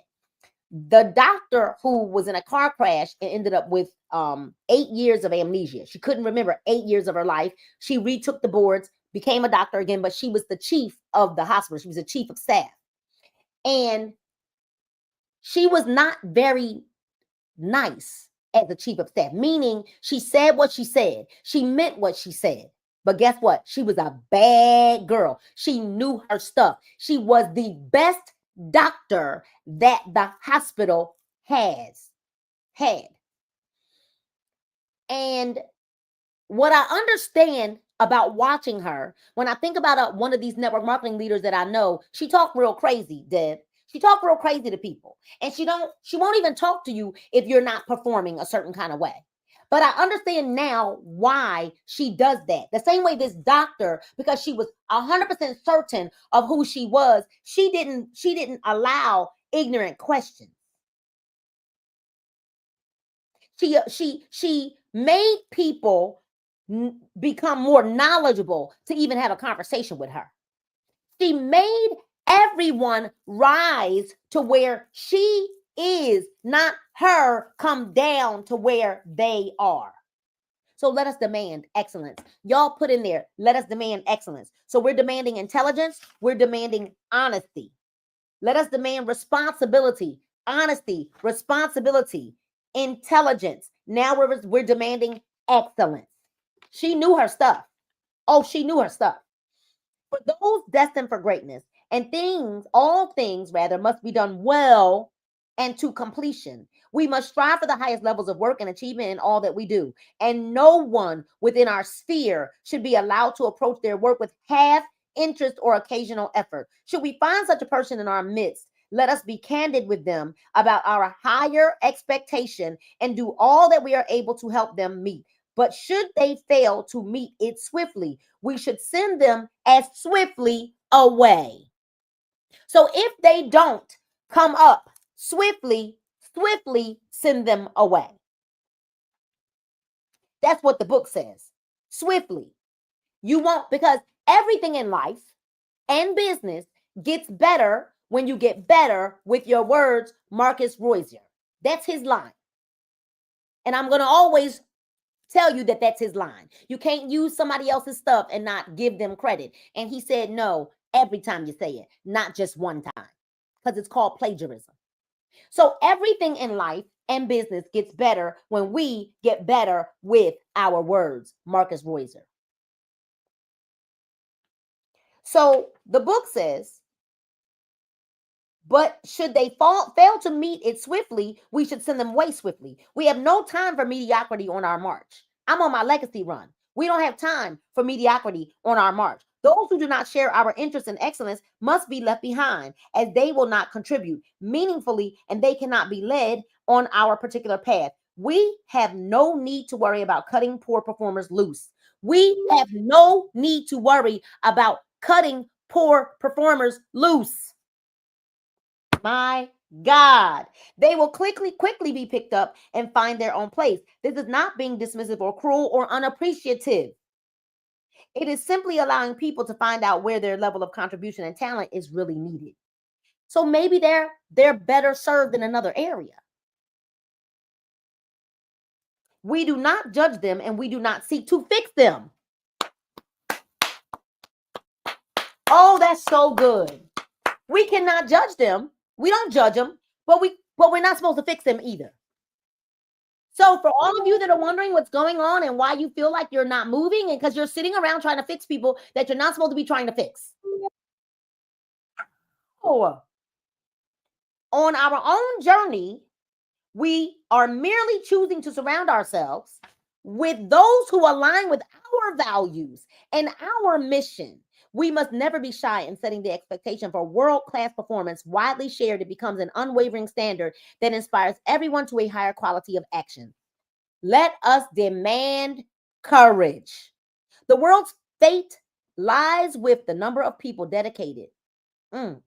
The doctor who was in a car crash and ended up with 8 years of amnesia. She couldn't remember 8 years of her life. She retook the boards, became a doctor again, but she was the chief of the hospital. She was the chief of staff. And she was not very nice as the chief of staff, meaning she said what she said. She meant what she said. But guess what? She was a bad girl. She knew her stuff. She was the best doctor that the hospital had. And what I understand about watching her, when I think about one of these network marketing leaders that I know, she talked real crazy, Deb. She talked real crazy to people. And she won't even talk to you if you're not performing a certain kind of way. But I understand now why she does that. The same way this doctor, because she was 100% certain of who she was, she didn't allow ignorant questions. She made people become more knowledgeable to even have a conversation with her. She made everyone rise to where she is, not her come down to where they are. So let us demand excellence. Y'all put in there, let us demand excellence. So we're demanding intelligence. We're demanding honesty. Let us demand responsibility, honesty, responsibility, intelligence. Now we're demanding excellence. She knew her stuff. Oh, she knew her stuff. For those destined for greatness, and all things must be done well and to completion. We must strive for the highest levels of work and achievement in all that we do. And no one within our sphere should be allowed to approach their work with half interest or occasional effort. Should we find such a person in our midst, let us be candid with them about our higher expectation and do all that we are able to help them meet. But should they fail to meet it swiftly, we should send them as swiftly away. So if they don't come up swiftly, swiftly send them away. That's what the book says. Swiftly. You won't, because everything in life and business gets better when you get better with your words. Marcus Roisier. That's his line. And I'm going to always tell you that that's his line. You can't use somebody else's stuff and not give them credit. And he said no every time you say it, not just one time, because it's called plagiarism. So everything in life and business gets better when we get better with our words. Marcus Roisier. So the book says, but should they fail to meet it swiftly, we should send them away swiftly. We have no time for mediocrity on our march. I'm on my legacy run. We don't have time for mediocrity on our march. Those who do not share our interest in excellence must be left behind, as they will not contribute meaningfully and they cannot be led on our particular path. We have no need to worry about cutting poor performers loose. We have no need to worry about cutting poor performers loose. My God, they will quickly be picked up and find their own place. This is not being dismissive or cruel or unappreciative. It is simply allowing people to find out where their level of contribution and talent is really needed. So maybe they're better served in another area. We do not judge them and we do not seek to fix them. Oh, that's so good. We cannot judge them. We don't judge them, but we're not supposed to fix them either. So for all of you that are wondering what's going on and why you feel like you're not moving, and because you're sitting around trying to fix people that you're not supposed to be trying to fix. Oh. On our own journey, we are merely choosing to surround ourselves with those who align with our values and our mission. We must never be shy in setting the expectation for world-class performance. Widely shared, it becomes an unwavering standard that inspires everyone to a higher quality of action. Let us demand courage. The world's fate lies with the number of people dedicated. Whoo!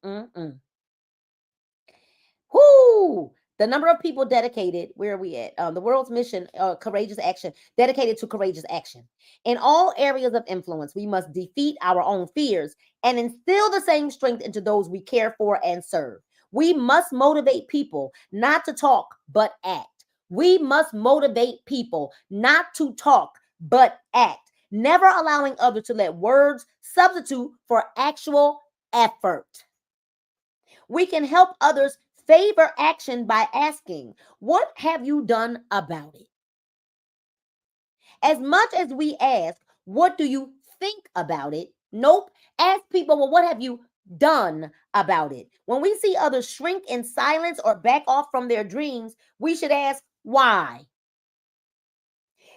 The number of people dedicated, where are we at? The world's mission, courageous action, dedicated to courageous action. In all areas of influence, we must defeat our own fears and instill the same strength into those we care for and serve. We must motivate people not to talk, but act. We must motivate people not to talk, but act. Never allowing others to let words substitute for actual effort. We can help others favor action by asking, what have you done about it? As much as we ask, what do you think about it? Nope. Ask people, well, what have you done about it? When we see others shrink in silence or back off from their dreams, we should ask, why?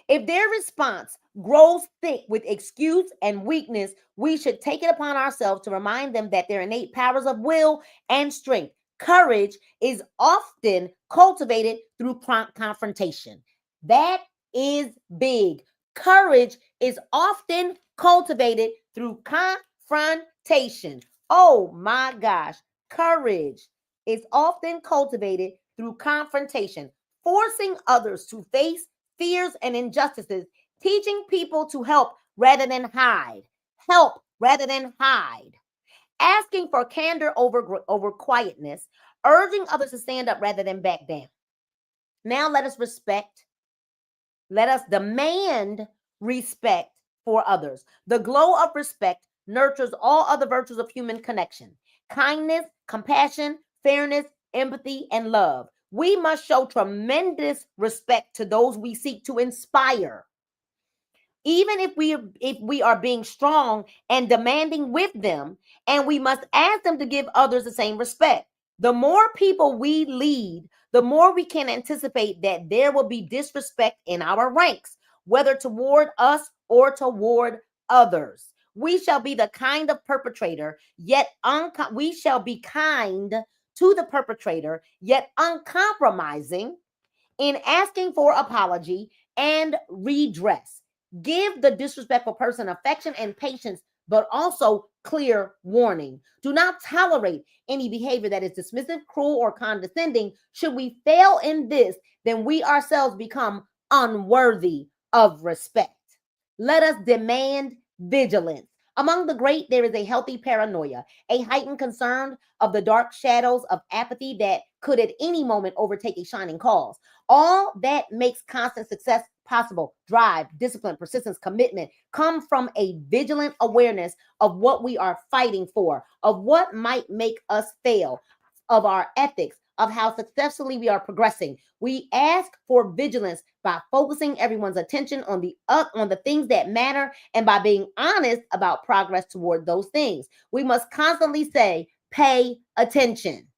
If their response grows thick with excuse and weakness, we should take it upon ourselves to remind them that their innate powers of will and strength. Courage is often cultivated through confrontation. That is big. Courage is often cultivated through confrontation. Oh my gosh. Courage is often cultivated through confrontation, forcing others to face fears and injustices, teaching people to help rather than hide. Help rather than hide. Asking for candor over quietness, urging others to stand up rather than back down. Now let us demand respect for others. The glow of respect nurtures all other virtues of human connection: kindness, compassion, fairness, empathy, and love. We must show tremendous respect to those we seek to inspire. Even if we are being strong and demanding with them, and we must ask them to give others the same respect. The more people we lead, the more we can anticipate that there will be disrespect in our ranks, whether toward us or toward others. We shall be the kind of perpetrator, yet we shall be kind to the perpetrator, yet uncompromising in asking for apology and redress. Give the disrespectful person affection and patience, but also clear warning. Do not tolerate any behavior that is dismissive, cruel, or condescending. Should we fail in this, then we ourselves become unworthy of respect. Let us demand vigilance. Among the great, there is a healthy paranoia, a heightened concern of the dark shadows of apathy that could at any moment overtake a shining cause. All that makes constant success possible, drive, discipline, persistence, commitment, come from a vigilant awareness of what we are fighting for, of what might make us fail, of our ethics, of how successfully we are progressing. We ask for vigilance by focusing everyone's attention on the things that matter and by being honest about progress toward those things. We must constantly say, pay attention.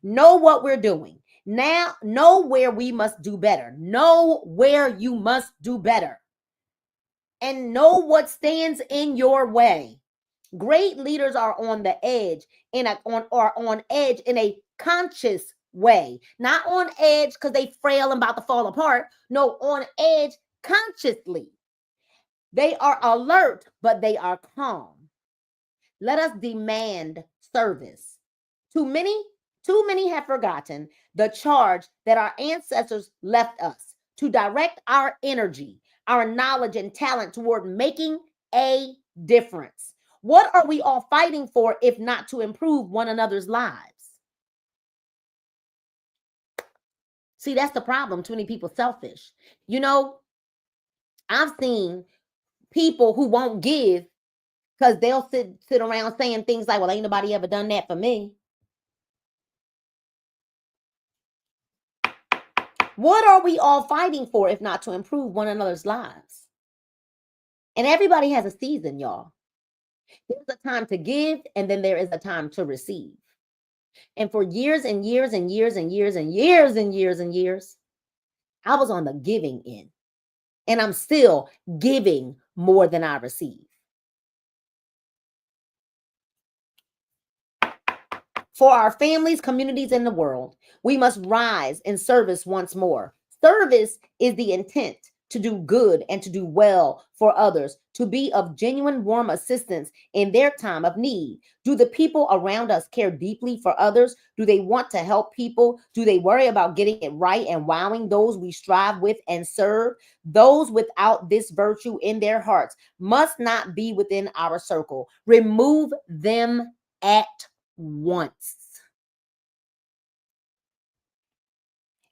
Know what we're doing. Now, know where we must do better. Know where you must do better. And know what stands in your way. Great leaders are on the edge on edge in a conscious way, not on edge because they frail and about to fall apart. No, on edge consciously. They are alert, but they are calm. Let us demand service. Too many have forgotten the charge that our ancestors left us to direct our energy, our knowledge, and talent toward making a difference. What are we all fighting for if not to improve one another's lives? See, that's the problem. Too many people selfish. You know, I've seen people who won't give because they'll sit around saying things like, well, ain't nobody ever done that for me. What are we all fighting for if not to improve one another's lives? And everybody has a season, y'all. There's a time to give, and then there is a time to receive. And for years and years and years and years and years and years and years, I was on the giving end. And I'm still giving more than I receive. For our families, communities, and the world, we must rise in service once more. Service is the intent to do good and to do well for others, to be of genuine warm assistance in their time of need. Do the people around us care deeply for others? Do they want to help people? Do they worry about getting it right and wowing those we strive with and serve? Those without this virtue in their hearts must not be within our circle. Remove them at once.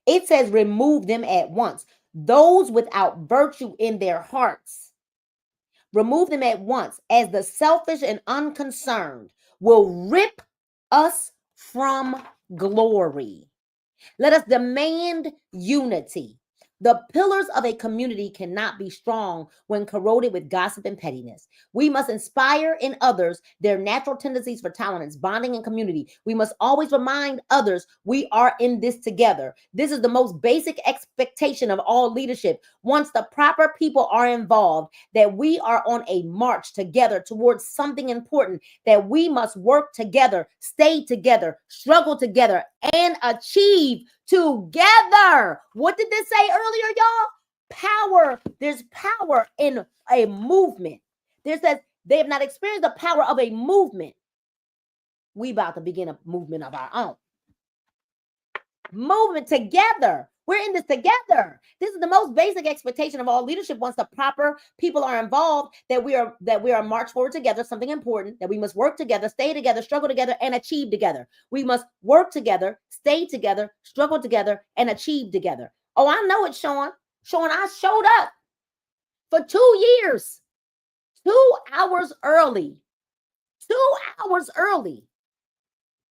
It says remove them at once. Those without virtue in their hearts, remove them at once, as the selfish and unconcerned will rip us from glory. Let us demand unity. The pillars of a community cannot be strong when corroded with gossip and pettiness. We must inspire in others their natural tendencies for tolerance, bonding, and community. We must always remind others we are in this together. This is the most basic expectation of all leadership. Once the proper people are involved, that we are on a march together towards something important, that we must work together, stay together, struggle together, and achieve together. What did this say earlier, y'all? Power. There's power in a movement. There says they have not experienced the power of a movement. We about to begin a movement of our own. Movement together. We're in this together. This is the most basic expectation of all leadership. Once the proper people are involved, that we are march forward together, something important, that we must work together, stay together, struggle together, and achieve together. We must work together, stay together, struggle together, and achieve together. Oh, I know it, Sean. Sean, I showed up for 2 years, 2 hours early, 2 hours early,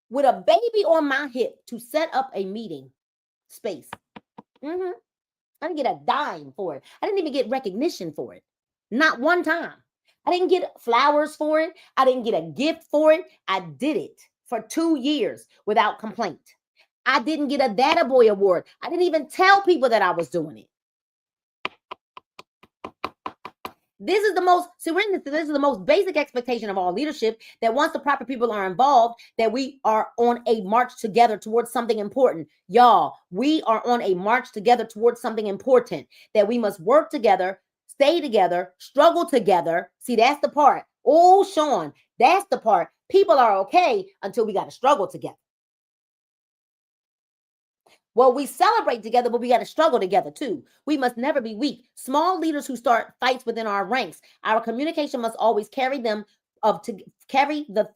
with a baby on my hip to set up a meeting space. I didn't get a dime for it. I didn't even get recognition for it. Not one time. I didn't get flowers for it. I didn't get a gift for it. I did it for 2 years without complaint. I didn't get a Data Boy award. I didn't even tell people that I was doing it. This is the most, see, this is the most basic expectation of all leadership, that once the proper people are involved, that we are on a march together towards something important. Y'all, we are on a march together towards something important, that we must work together, stay together, struggle together. See, that's the part. Oh, Sean, that's the part. People are okay until we got to struggle together. Well, we celebrate together, but we got to struggle together too. We must never be weak. Small leaders who start fights within our ranks. Our communication must always carry the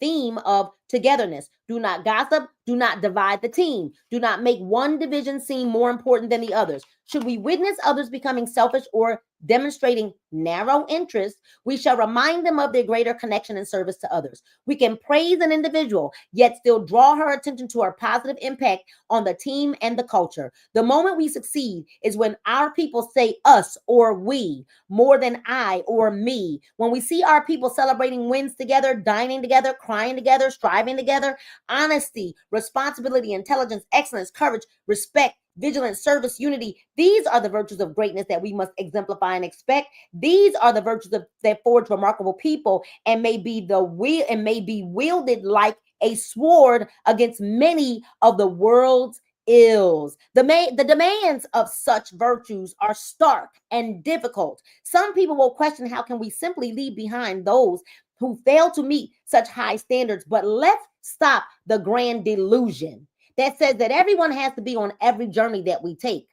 theme of togetherness. Do not gossip. Do not divide the team. Do not make one division seem more important than the others. Should we witness others becoming selfish or demonstrating narrow interest, we shall remind them of their greater connection and service to others. We can praise an individual, yet still draw her attention to our positive impact on the team and the culture. The moment we succeed is when our people say us or we more than I or me. When we see our people celebrating wins together, dining together, crying together, striving together, honesty, responsibility, intelligence, excellence, courage, respect, vigilance, service, unity. These are the virtues of greatness that we must exemplify and expect. These are the virtues that forge remarkable people and may be wielded like a sword against many of the world's ills. The demands of such virtues are stark and difficult. Some people will question, how can we simply leave behind those who fail to meet such high standards? But let's stop the grand delusion that says that everyone has to be on every journey that we take.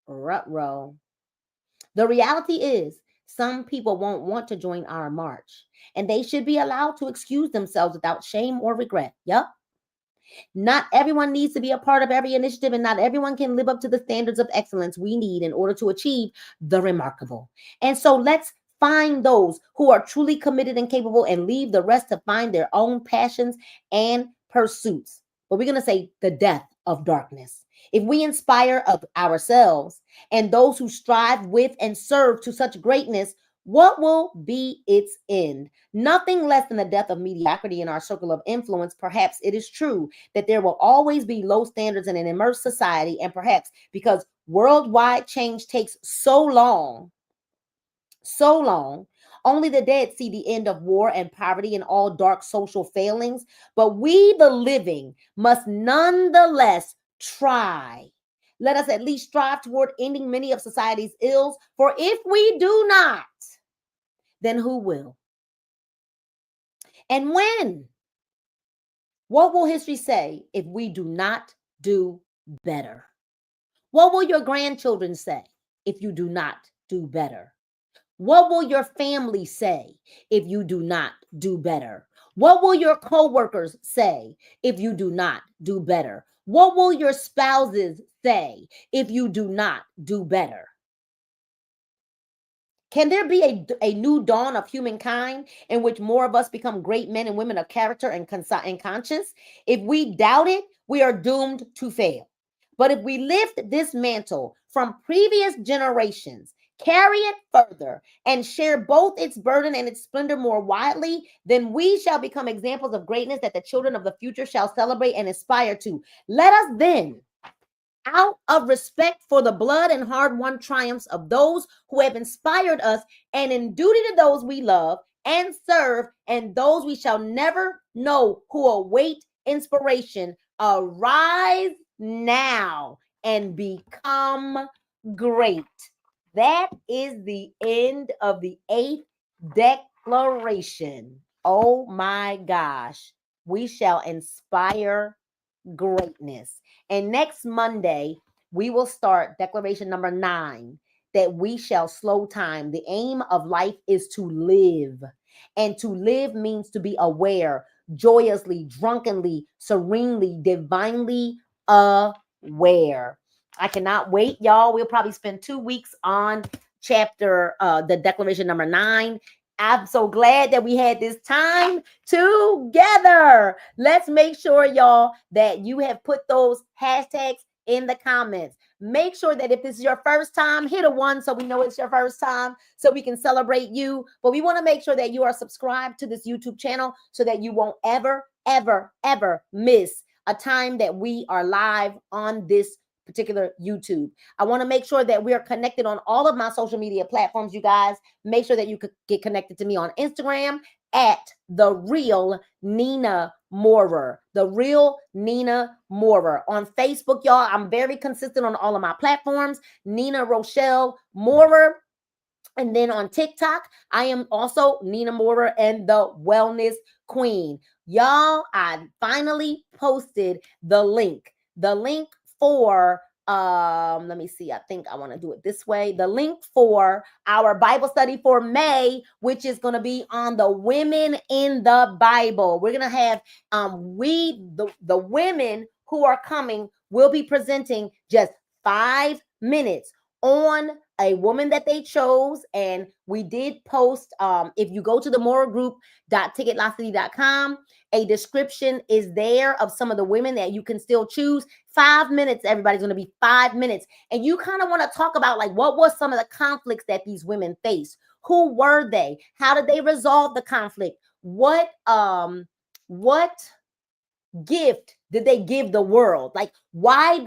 Ruh-roh. The reality is, some people won't want to join our march, and they should be allowed to excuse themselves without shame or regret. Yup. Not everyone needs to be a part of every initiative, and not everyone can live up to the standards of excellence we need in order to achieve the remarkable. And so let's find those who are truly committed and capable and leave the rest to find their own passions and pursuits. But we're going to say the death of darkness. If we inspire of ourselves and those who strive with and serve to such greatness, what will be its end? Nothing less than the death of mediocrity in our circle of influence. Perhaps it is true that there will always be low standards in an immersed society, and perhaps because worldwide change takes so long, only the dead see the end of war and poverty and all dark social failings. But we, the living, must nonetheless try. Let us at least strive toward ending many of society's ills. For if we do not, then who will? And when? What will history say if we do not do better? What will your grandchildren say if you do not do better? What will your family say if you do not do better? What will your coworkers say if you do not do better? What will your spouses say if you do not do better? Can there be a new dawn of humankind in which more of us become great men and women of character and conscience? If we doubt it, we are doomed to fail. But if we lift this mantle from previous generations, carry it further, and share both its burden and its splendor more widely, then we shall become examples of greatness that the children of the future shall celebrate and aspire to. Let us then, out of respect for the blood and hard-won triumphs of those who have inspired us, and in duty to those we love and serve, and those we shall never know who await inspiration, arise now and become great. That is the end of the 8th declaration. Oh my gosh. We shall inspire greatness. And next Monday, we will start declaration number 9, that we shall slow time. The aim of life is to live. And to live means to be aware, joyously, drunkenly, serenely, divinely aware. I cannot wait, y'all. We'll probably spend 2 weeks on the declaration number 9. I'm so glad that we had this time together. Let's make sure, y'all, that you have put those hashtags in the comments. Make sure that if this is your first time, hit a 1 so we know it's your first time, so we can celebrate you. But we want to make sure that you are subscribed to this YouTube channel so that you won't ever miss a time that we are live on this particular YouTube. I want to make sure that we are connected on all of my social media platforms, you guys. Make sure that you could get connected to me on Instagram at The Real Nina Moorer. The Real Nina Moorer. On Facebook, y'all, I'm very consistent on all of my platforms. Nina Rochelle Moorer. And then on TikTok, I am also Nina Moorer and the Wellness Queen. Y'all, I finally posted the link. The link for let me see. I think I want to do it this way. The link for our Bible study for May, which is going to be on the women in the Bible. We're going to have the women who are coming will be presenting just 5 minutes on a woman that they chose. And we did post, if you go to the moralgroup.ticketlocity.com, a description is there of some of the women that you can still choose. 5 minutes, everybody's going to be 5 minutes. And you kind of want to talk about like, what was some of the conflicts that these women faced? Who were they? How did they resolve the conflict? What gift did they give the world? Like, why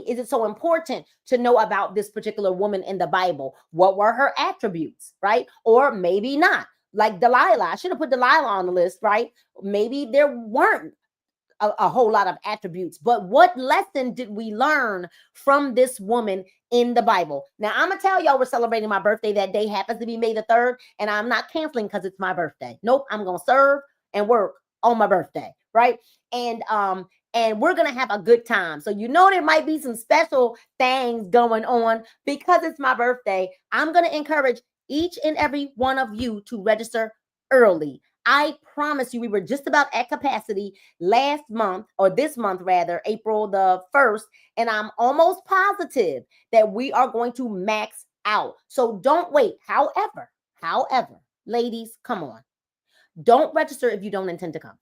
is it so important to know about this particular woman in the Bible? What were her attributes, right? Or maybe not. Like Delilah, I should have put Delilah on the list, right? Maybe there weren't a whole lot of attributes, but what lesson did we learn from this woman in the Bible? Now, I'm gonna tell y'all we're celebrating my birthday. That day happens to be May the 3rd, and I'm not canceling because it's my birthday. Nope, I'm gonna serve and work on my birthday, right? And we're gonna have a good time. So there might be some special things going on because it's my birthday. I'm gonna encourage each and every one of you to register early. I promise you, we were just about at capacity last month, or this month rather, April the 1st, and I'm almost positive that we are going to max out. So don't wait. However, ladies, come on. Don't register if you don't intend to come.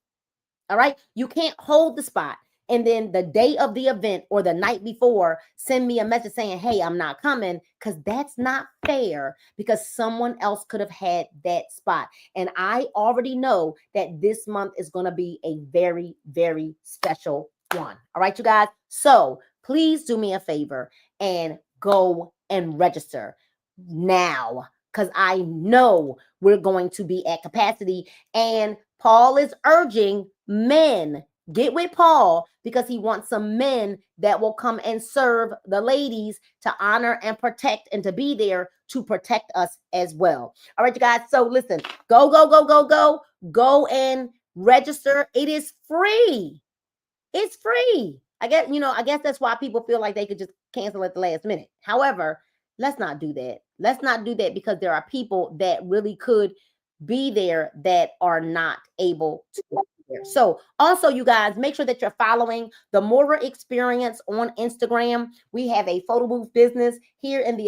All right. You can't hold the spot and then the day of the event or the night before send me a message saying, hey, I'm not coming, because that's not fair, because someone else could have had that spot. And I already know that this month is going to be a very, very special one. All right, you guys. So please do me a favor and go and register now, because I know we're going to be at capacity. And Paul is urging men, get with Paul, because he wants some men that will come and serve the ladies to honor and protect, and to be there to protect us as well. All right, you guys. So listen, go and register. It is free. It's free. I guess that's why people feel like they could just cancel at the last minute. However, let's not do that. Let's not do that, because there are people that really could be there that are not able to be there. So also, you guys, make sure that you're following the Moorer Experience on Instagram. We have a photo booth business here in the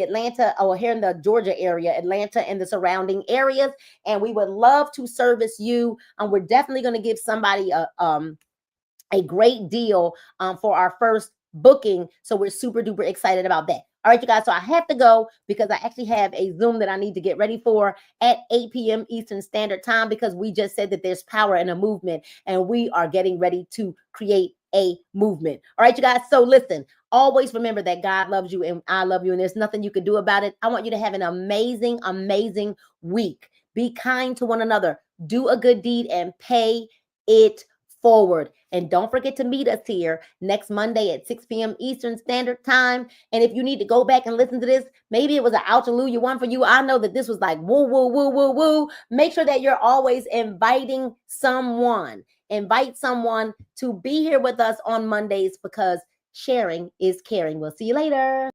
here in the Georgia area, Atlanta and the surrounding areas, and we would love to service you. And we're definitely going to give somebody a great deal for our first booking. So we're super duper excited about that. All right, you guys. So I have to go, because I actually have a Zoom that I need to get ready for at 8 p.m. Eastern Standard Time, because we just said that there's power in a movement, and we are getting ready to create a movement. All right, you guys. So listen, always remember that God loves you and I love you, and there's nothing you can do about it. I want you to have an amazing, amazing week. Be kind to one another. Do a good deed and pay it forward. And don't forget to meet us here next Monday at 6 p.m. Eastern Standard Time. And if you need to go back and listen to this, maybe it was an Alleluia one for you. I know that this was like woo, woo, woo, woo, woo. Make sure that you're always inviting someone. Invite someone to be here with us on Mondays, because sharing is caring. We'll see you later.